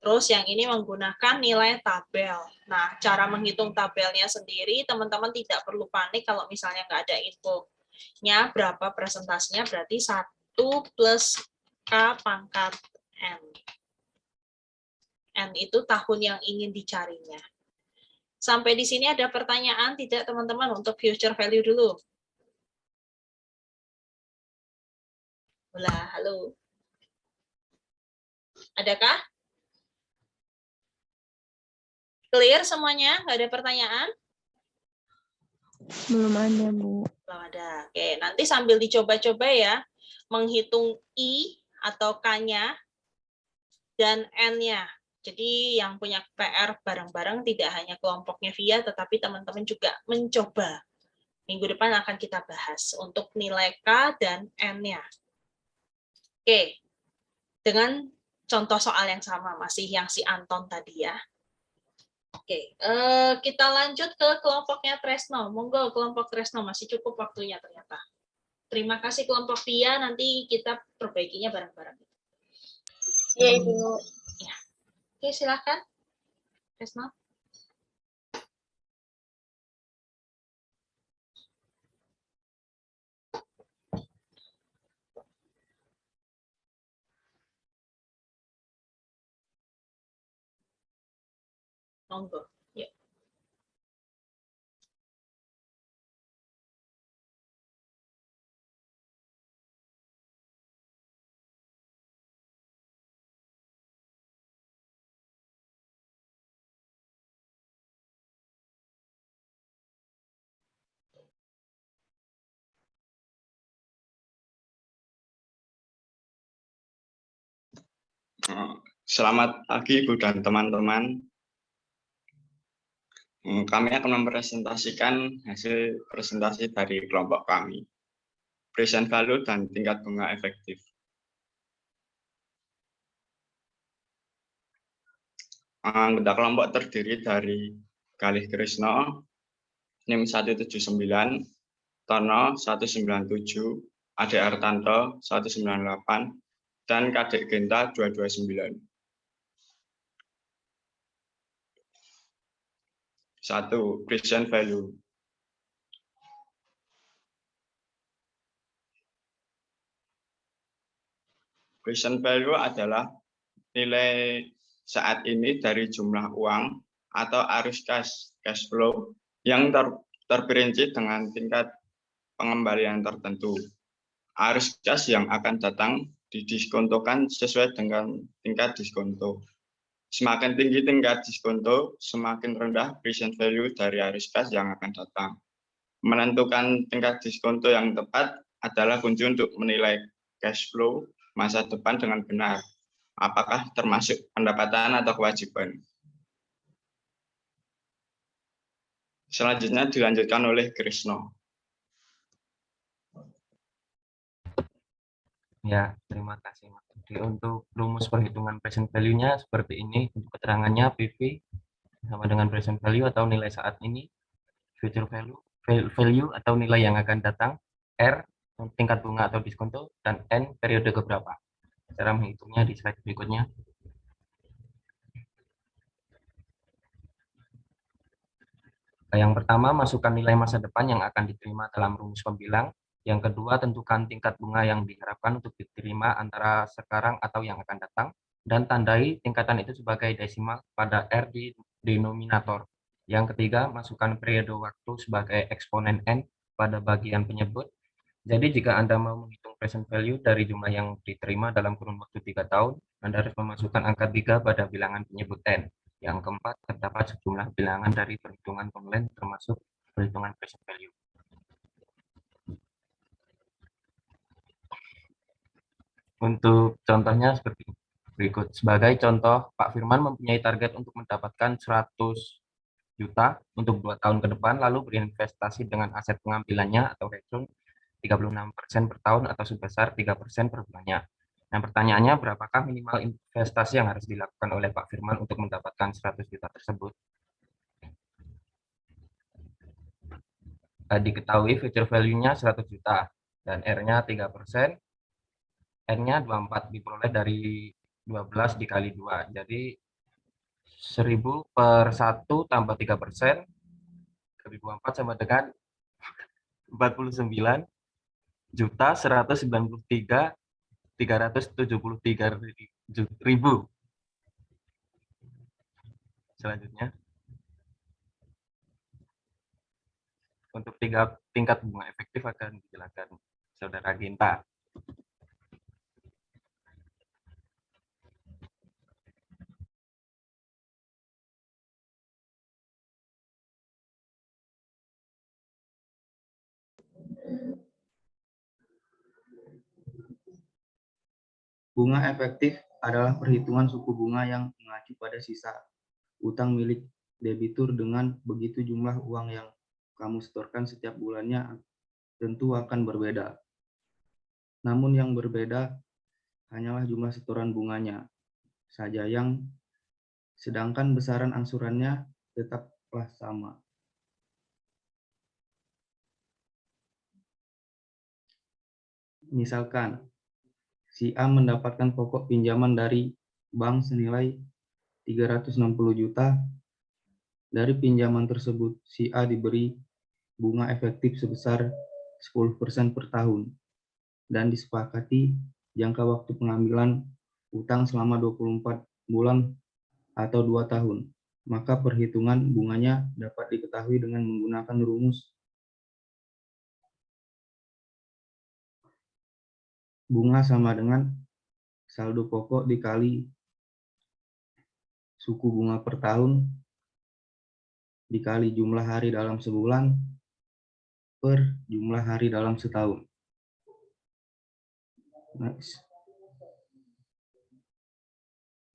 Terus yang ini menggunakan nilai tabel. Nah, cara menghitung tabelnya sendiri, teman-teman tidak perlu panik kalau misalnya nggak ada infonya berapa presentasinya, berarti 1 plus K pangkat N. N itu tahun yang ingin dicarinya. Sampai di sini ada pertanyaan tidak, teman-teman, untuk future value dulu? Halo. Adakah? Clear semuanya? Nggak ada pertanyaan? Belum ada, Bu. Belum ada. Oke, nanti sambil dicoba-coba ya, menghitung I atau K-nya dan N-nya. Jadi yang punya PR bareng-bareng tidak hanya kelompoknya Via, tetapi teman-teman juga mencoba. Minggu depan akan kita bahas untuk nilai K dan N-nya. Oke, dengan contoh soal yang sama, masih yang si Anton tadi ya. Oke, kita lanjut ke kelompoknya Tresno. Monggo kelompok Tresno, masih cukup waktunya ternyata. Terima kasih kelompok Via, nanti kita perbaikinya bareng-bareng. Iya, Ibu. Ya. Oke, silakan. Tresno. Monggo. Yuk. Selamat pagi Ibu dan teman-teman. Kami akan mempresentasikan hasil presentasi dari kelompok kami, present value dan tingkat bunga efektif. Anggota kelompok terdiri dari Galih Krisno, NIM 179, Tono 197, Ade Artanto 198, dan Kadek Genta 229. 1. Present value. Present value adalah nilai saat ini dari jumlah uang atau arus cash flow yang terperinci dengan tingkat pengembalian tertentu. Arus cash yang akan datang didiskontokan sesuai dengan tingkat diskonto. Semakin tinggi tingkat diskonto, semakin rendah present value dari arus cash yang akan datang. Menentukan tingkat diskonto yang tepat adalah kunci untuk menilai cash flow masa depan dengan benar. Apakah termasuk pendapatan atau kewajiban. Selanjutnya dilanjutkan oleh Krisno. Ya, terima kasih Mas. Jadi untuk rumus perhitungan present value-nya seperti ini. Untuk keterangannya PV sama dengan present value atau nilai saat ini, future value atau nilai yang akan datang, R tingkat bunga atau diskonto, dan N periode keberapa. Cara menghitungnya di slide berikutnya. Yang pertama, masukkan nilai masa depan yang akan diterima dalam rumus pembilang. Yang kedua, tentukan tingkat bunga yang diharapkan untuk diterima antara sekarang atau yang akan datang, dan tandai tingkatan itu sebagai desimal pada R di denominator. Yang ketiga, masukkan periode waktu sebagai eksponen N pada bagian penyebut. Jadi jika Anda mau menghitung present value dari jumlah yang diterima dalam kurun waktu 3 tahun, Anda harus memasukkan angka 3 pada bilangan penyebut N. Yang keempat, terdapat sejumlah bilangan dari perhitungan online termasuk perhitungan present value. Untuk contohnya seperti berikut. Sebagai contoh, Pak Firman mempunyai target untuk mendapatkan 100 juta untuk 2 tahun ke depan, lalu berinvestasi dengan aset pengambilannya atau return 36% per tahun atau sebesar 3% per bulannya. Nah, pertanyaannya, berapakah minimal investasi yang harus dilakukan oleh Pak Firman untuk mendapatkan 100 juta tersebut? Diketahui future value-nya 100 juta dan R-nya 3%. N-nya 24 diperoleh dari 12 dikali 2. Jadi 1000 per 1 tambah 3% kali 24 sama dengan 49 juta 193 373 ribu. Selanjutnya, untuk tingkat bunga efektif akan dijelaskan Saudara Genta. Bunga efektif adalah perhitungan suku bunga yang mengacu pada sisa utang milik debitur. Dengan begitu jumlah uang yang kamu setorkan setiap bulannya tentu akan berbeda. Namun yang berbeda hanyalah jumlah setoran bunganya saja, yang sedangkan besaran angsurannya tetaplah sama. Misalkan, si A mendapatkan pokok pinjaman dari bank senilai 360 juta. Dari pinjaman tersebut, si A diberi bunga efektif sebesar 10% per tahun dan disepakati jangka waktu pengambilan utang selama 24 bulan atau 2 tahun. Maka perhitungan bunganya dapat diketahui dengan menggunakan rumus bunga sama dengan saldo pokok dikali suku bunga per tahun dikali jumlah hari dalam sebulan per jumlah hari dalam setahun. Next.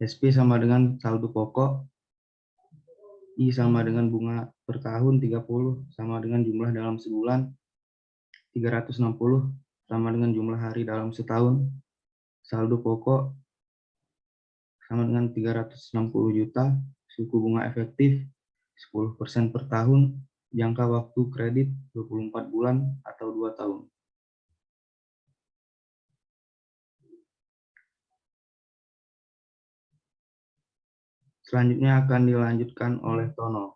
SP sama dengan saldo pokok, I sama dengan bunga per tahun 30 sama dengan jumlah dalam sebulan, 360 sama dengan jumlah hari dalam setahun, saldo pokok sama dengan 360 juta, suku bunga efektif 10% per tahun, jangka waktu kredit 24 bulan atau 2 tahun. Selanjutnya akan dilanjutkan oleh Tono.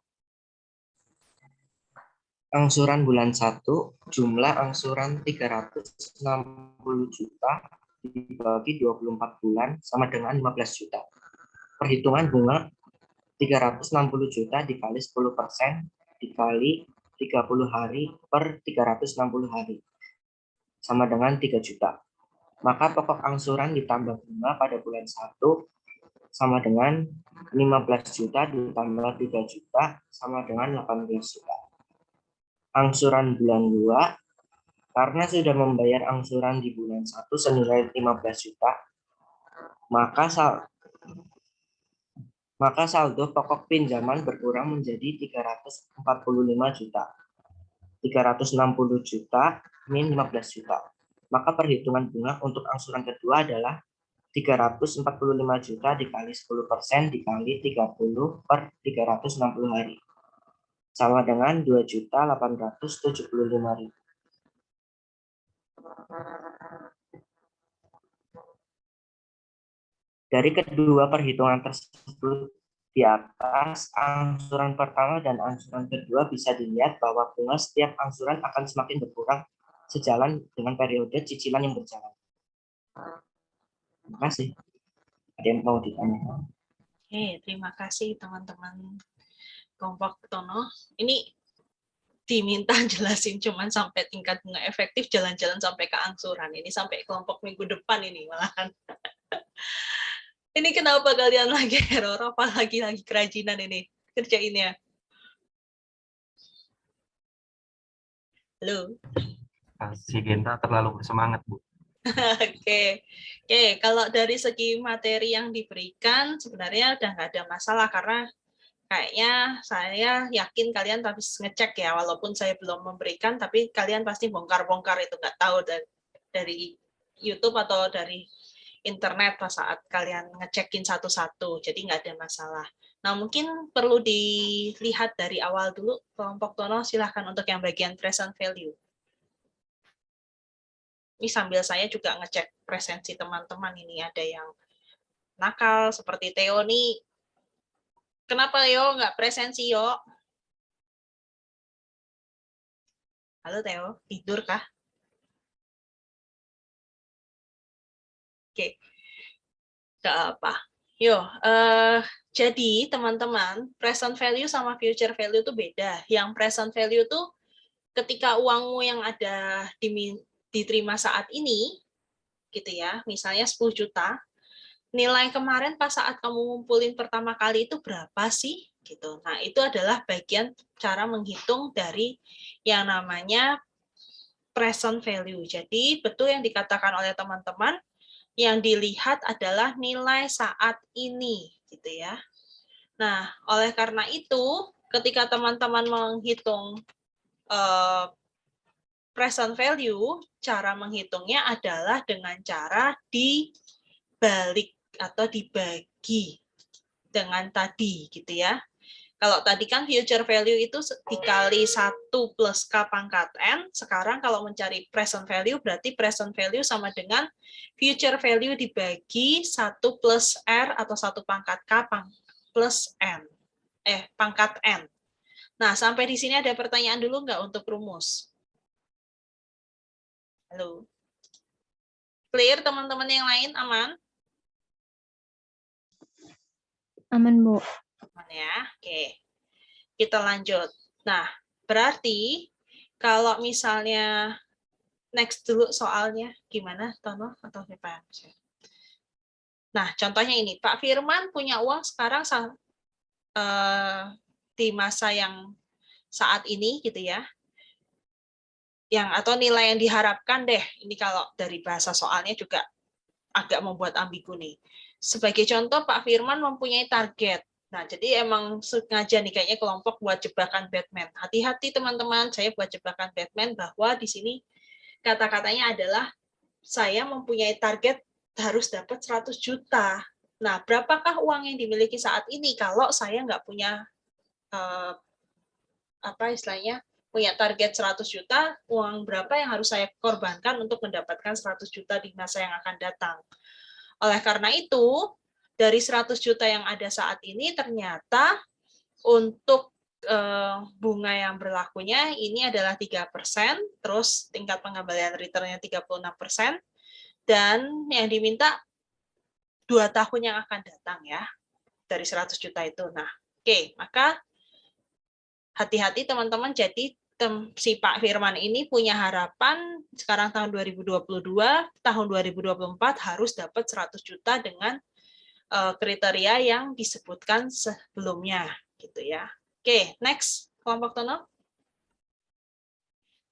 Angsuran bulan 1, jumlah angsuran 360 juta dibagi 24 bulan sama dengan 15 juta. Perhitungan bunga 360 juta dikali 10% dikali 30 hari per 360 hari sama dengan 3 juta. Maka pokok angsuran ditambah bunga pada bulan 1 sama dengan 15 juta ditambah 3 juta sama dengan 18 juta. Angsuran bulan 2, karena sudah membayar angsuran di bulan 1 senilai 15 juta, maka saldo pokok pinjaman berkurang menjadi 345 juta. 360 juta min 15 juta. Maka perhitungan bunga untuk angsuran kedua adalah 345 juta dikali 10% dikali 30 per 360 hari. Sama dengan 2.875.000. Dari kedua perhitungan tersebut di atas, angsuran pertama dan angsuran kedua bisa dilihat bahwa bunga setiap angsuran akan semakin berkurang sejalan dengan periode cicilan yang berjalan. Terima kasih. Ada yang mau ditanya? Oke, terima kasih teman-teman kelompok Tono. Ini diminta jelasin cuman sampai tingkat bunga efektif, jalan-jalan sampai ke angsuran. Ini sampai kelompok minggu depan ini malahan. Ini kenapa kalian lagi error? Apalagi lagi kerajinan ini kerjainnya? Halo. Si Genta terlalu bersemangat, Bu. Oke, kalau dari segi materi yang diberikan sebenarnya udah nggak ada masalah karena kayaknya saya yakin kalian habis ngecek ya, walaupun saya belum memberikan, tapi kalian pasti bongkar-bongkar itu, nggak tahu dari YouTube atau dari internet pas saat kalian ngecekin satu-satu, jadi nggak ada masalah. Nah, mungkin perlu dilihat dari awal dulu, kelompok Tono silahkan untuk yang bagian present value. Ini sambil saya juga ngecek presensi teman-teman, ini ada yang nakal seperti Theo nih. Kenapa Yo nggak presensi Yo? Halo Theo, tidur kah? Oke, nggak apa. Yo, jadi teman-teman, present value sama future value itu beda. Yang present value itu ketika uangmu yang ada diterima saat ini, gitu ya, misalnya 10 juta, nilai kemarin pas saat kamu ngumpulin pertama kali itu berapa sih? Gitu. Nah, itu adalah bagian cara menghitung dari yang namanya present value. Jadi, betul yang dikatakan oleh teman-teman, yang dilihat adalah nilai saat ini, gitu ya. Nah, oleh karena itu, ketika teman-teman menghitung present value, cara menghitungnya adalah dengan cara dibalik atau dibagi dengan tadi, gitu ya. Kalau tadi kan future value itu dikali 1 plus K pangkat N, sekarang kalau mencari present value, berarti present value sama dengan future value dibagi 1 plus R atau 1 pangkat K plus N. Pangkat N. Nah, sampai di sini ada pertanyaan dulu nggak untuk rumus? Halo. Clear teman-teman yang lain, aman? Aman, Bu. Aman ya, oke. Kita lanjut. Nah, berarti kalau misalnya next dulu soalnya, gimana Tono atau siapa? Nah, contohnya ini, Pak Firman punya uang sekarang di masa yang saat ini, gitu ya. Atau nilai yang diharapkan deh, ini kalau dari bahasa soalnya juga agak membuat ambigu nih. sebagai contoh Pak Firman mempunyai target. Nah, jadi emang sengaja nih kayaknya kelompok buat jebakan Batman. Hati-hati teman-teman, saya buat jebakan Batman bahwa di sini kata-katanya adalah saya mempunyai target harus dapat 100 juta. Nah, berapakah uang yang dimiliki saat ini kalau saya nggak punya punya target 100 juta, uang berapa yang harus saya korbankan untuk mendapatkan 100 juta di masa yang akan datang. Oleh karena itu, dari 100 juta yang ada saat ini, ternyata untuk bunga yang berlakunya ini adalah 3%, terus tingkat pengembalian returnnya 36%, dan yang diminta 2 tahun yang akan datang ya, dari 100 juta itu. Nah, oke, maka hati-hati teman-teman, jadi si Pak Firman ini punya harapan sekarang tahun 2022, tahun 2024 harus dapat 100 juta dengan kriteria yang disebutkan sebelumnya gitu ya. Oke, next kelompok Tono.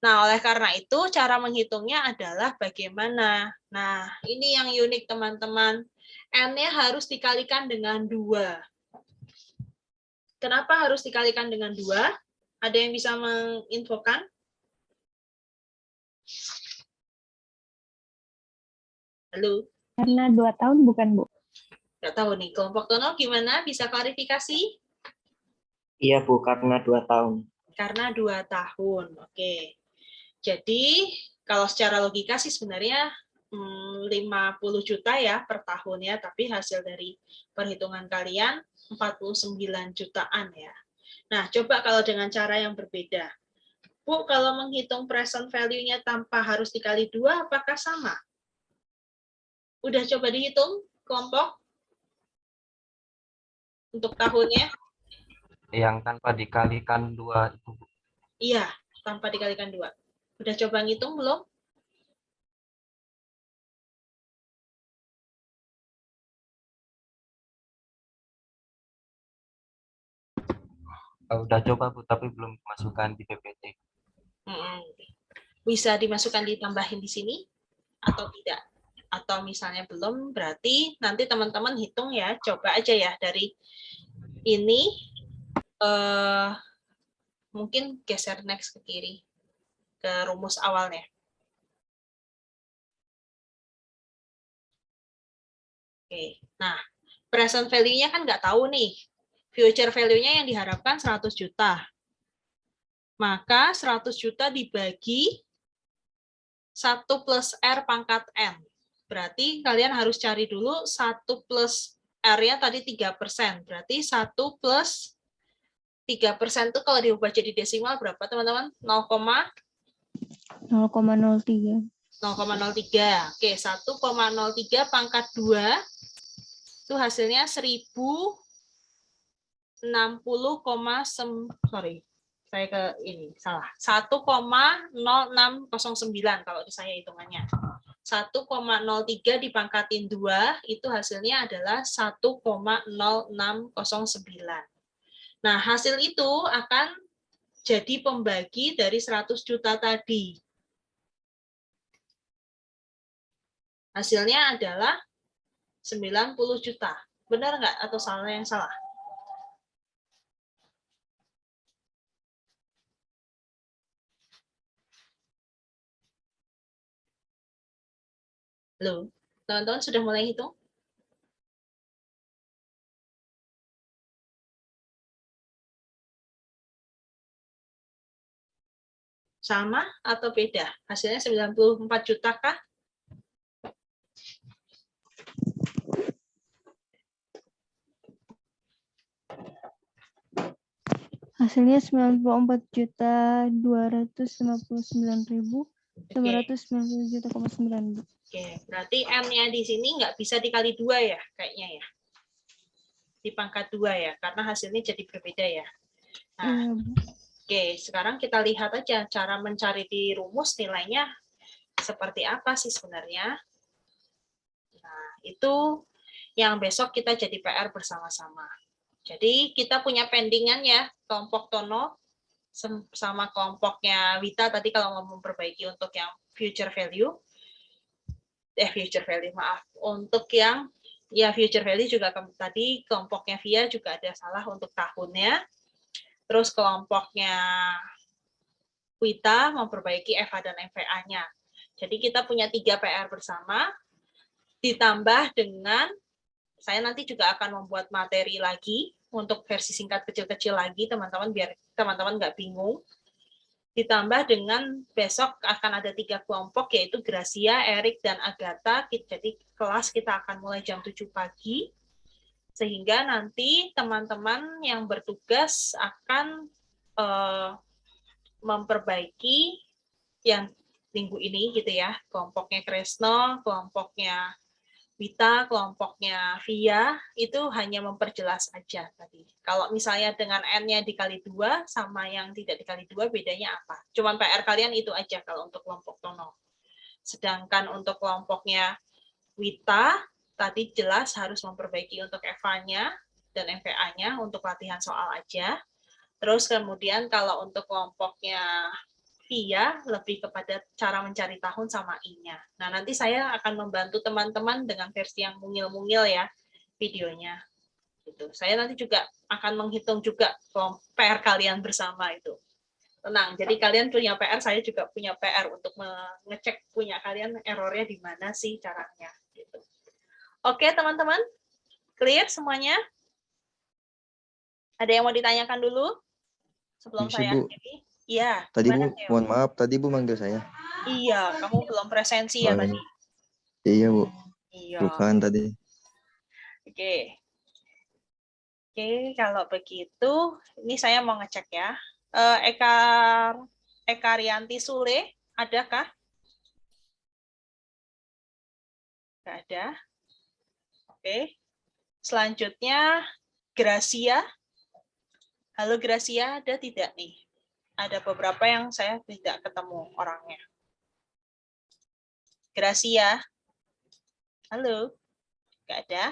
Nah, oleh karena itu cara menghitungnya adalah bagaimana. Nah, ini yang unik teman-teman. N-nya harus dikalikan dengan 2. Kenapa harus dikalikan dengan 2? Ada yang bisa menginfokan? Halo? Karena 2 tahun bukan, Bu? Nggak tahu nih, kelompok Tono gimana? Bisa klarifikasi? Iya, Bu, karena 2 tahun. Karena 2 tahun, oke. Jadi, kalau secara logika sih sebenarnya 50 juta ya per tahunnya, tapi hasil dari perhitungan kalian 49 jutaan ya. Nah, coba kalau dengan cara yang berbeda. Bu, kalau menghitung present value-nya tanpa harus dikali 2, apakah sama? Udah coba dihitung, kelompok? Untuk tahunnya? Yang tanpa dikalikan 2 itu. Iya, tanpa dikalikan 2. Udah coba ngitung belum? Udah coba, Bu, tapi belum dimasukkan di PPT. Bisa dimasukkan, ditambahin di sini atau tidak? Atau misalnya belum, berarti nanti teman-teman hitung ya, coba aja ya dari ini, mungkin geser next ke kiri, ke rumus awalnya. Oke, nah present value-nya kan nggak tahu nih. Future value-nya yang diharapkan 100 juta. Maka 100 juta dibagi 1 plus R pangkat N. Berarti kalian harus cari dulu 1 plus R-nya tadi 3%. Berarti 1 plus 3% itu kalau diubah jadi desimal berapa teman-teman? 0,03. 0,03. Oke, 1,03 pangkat 2 itu hasilnya 1,0609 kalau di saya hitungannya. 1,03 dipangkatin 2 itu hasilnya adalah 1,0609. Nah, hasil itu akan jadi pembagi dari 100 juta tadi. Hasilnya adalah 90 juta. Benar nggak atau salah yang salah? Halo, teman-teman sudah mulai hitung? Sama atau beda? Hasilnya 94 juta kah? Hasilnya 94.259.900,9. Oke, berarti M-nya di sini nggak bisa dikali 2 ya, kayaknya ya. Dipangkat 2 ya, karena hasilnya jadi berbeda ya. Nah, oke, sekarang kita lihat aja cara mencari di rumus nilainya seperti apa sih sebenarnya. Nah, itu yang besok kita jadi PR bersama-sama. Jadi kita punya pendingan ya, kelompok Tono sama kelompoknya Wita tadi kalau ngomong perbaiki untuk yang future value, maaf, untuk yang Ya, future value juga tadi kelompoknya VIA juga ada salah untuk tahunnya. Terus kelompoknya WITA memperbaiki EVA dan MVA-nya. Jadi kita punya 3 PR bersama, ditambah dengan, saya nanti juga akan membuat materi lagi, untuk versi singkat kecil-kecil lagi, teman-teman, biar teman-teman nggak bingung. Ditambah dengan besok akan ada 3 kelompok, yaitu Gracia, Erik, dan Agatha. Jadi kelas kita akan mulai jam 7 pagi, sehingga nanti teman-teman yang bertugas akan memperbaiki yang minggu ini gitu ya, kelompoknya Kresno, kelompoknya Wita, kelompoknya Via, itu hanya memperjelas aja tadi. Kalau misalnya dengan N-nya dikali 2 sama yang tidak dikali 2, bedanya apa? Cuman PR kalian itu aja kalau untuk kelompok Tono. Sedangkan untuk kelompoknya Wita, tadi jelas harus memperbaiki untuk EVA-nya dan MVA-nya untuk latihan soal aja. Terus kemudian kalau untuk kelompoknya Via lebih kepada cara mencari tahun sama I-nya. Nah, nanti saya akan membantu teman-teman dengan versi yang mungil-mungil ya videonya. Gitu. Saya nanti juga akan menghitung juga PR kalian bersama itu. Tenang, jadi kalian punya PR, saya juga punya PR untuk mengecek punya kalian errornya di mana sih caranya. Gitu. Oke, teman-teman, clear semuanya? Ada yang mau ditanyakan dulu sebelum Misi, saya Bu. akhiri? Iya. Tadi gimana, Bu, Theo? mohon maaf, tadi Bu manggil saya. Iya, kamu belum presensi ya Oh, tadi. iya Bu, Iya. bukan tadi. Oke. Oke, kalau begitu, ini saya mau ngecek ya. Eka Rianti Sule, adakah? Nggak ada. Oke. Selanjutnya, Gracia. Halo Gracia, ada tidak nih? Ada beberapa yang saya tidak ketemu orangnya. Gracia. Halo. Nggak ada.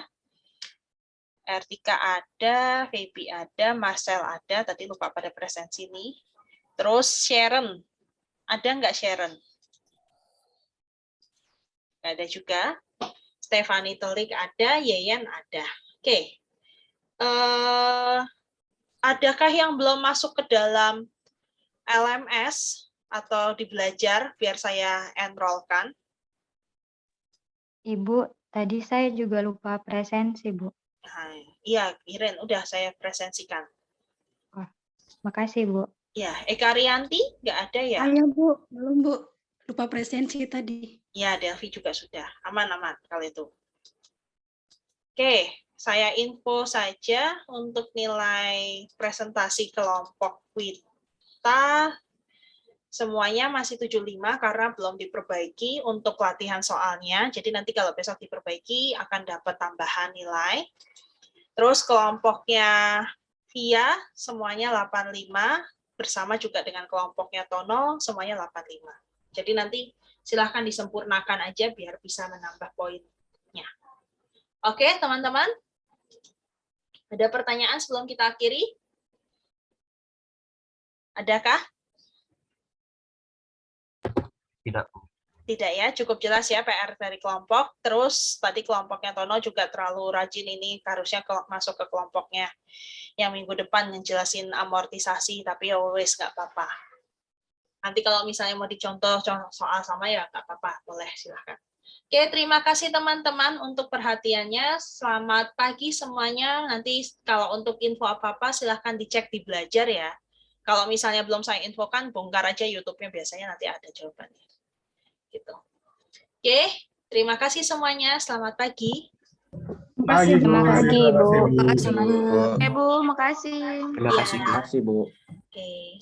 Ertika ada, Feby ada, Marcel ada, tadi lupa pada presensi nih. Terus Sharon. Ada nggak Sharon? Nggak ada juga. Stefani Telik ada, Yeyen ada. Oke. Adakah yang belum masuk ke dalam LMS atau di belajar biar saya enrollkan? Ibu, tadi saya juga lupa presensi, Bu. Nah, iya, Iren, udah saya presensikan. Wah, makasih, Bu. Ya, Eka Rianti nggak ada ya? Ayo, Bu. Belum, Bu. Lupa presensi tadi. Ya, Delvi juga sudah. Aman-aman kalau itu. Oke, saya info saja untuk nilai presentasi kelompok WITA. Semuanya masih 75 karena belum diperbaiki untuk latihan soalnya. Jadi nanti kalau besok diperbaiki akan dapat tambahan nilai. Terus kelompoknya Via semuanya 85 bersama juga dengan kelompoknya Tono semuanya 85. Jadi nanti silahkan disempurnakan aja biar bisa menambah poinnya. Oke, teman-teman. Ada pertanyaan sebelum kita akhiri? Adakah? Tidak. Tidak ya, cukup jelas ya PR dari kelompok. Terus tadi kelompoknya Tono juga terlalu rajin ini, harusnya masuk ke kelompoknya yang minggu depan ngejelasin amortisasi, tapi ya wes nggak apa-apa. Nanti kalau misalnya mau dicontoh soal sama ya nggak apa-apa, boleh silahkan. Oke, terima kasih teman-teman untuk perhatiannya. Selamat pagi semuanya. Nanti kalau untuk info apa-apa silahkan dicek di belajar ya. Kalau misalnya belum saya infokan, bongkar aja YouTube-nya, biasanya nanti ada jawabannya. Gitu. Oke, terima kasih semuanya. Selamat pagi. Terima kasih, Bu. Bu. Bu, makasih. Terima kasih, Bu. Oke.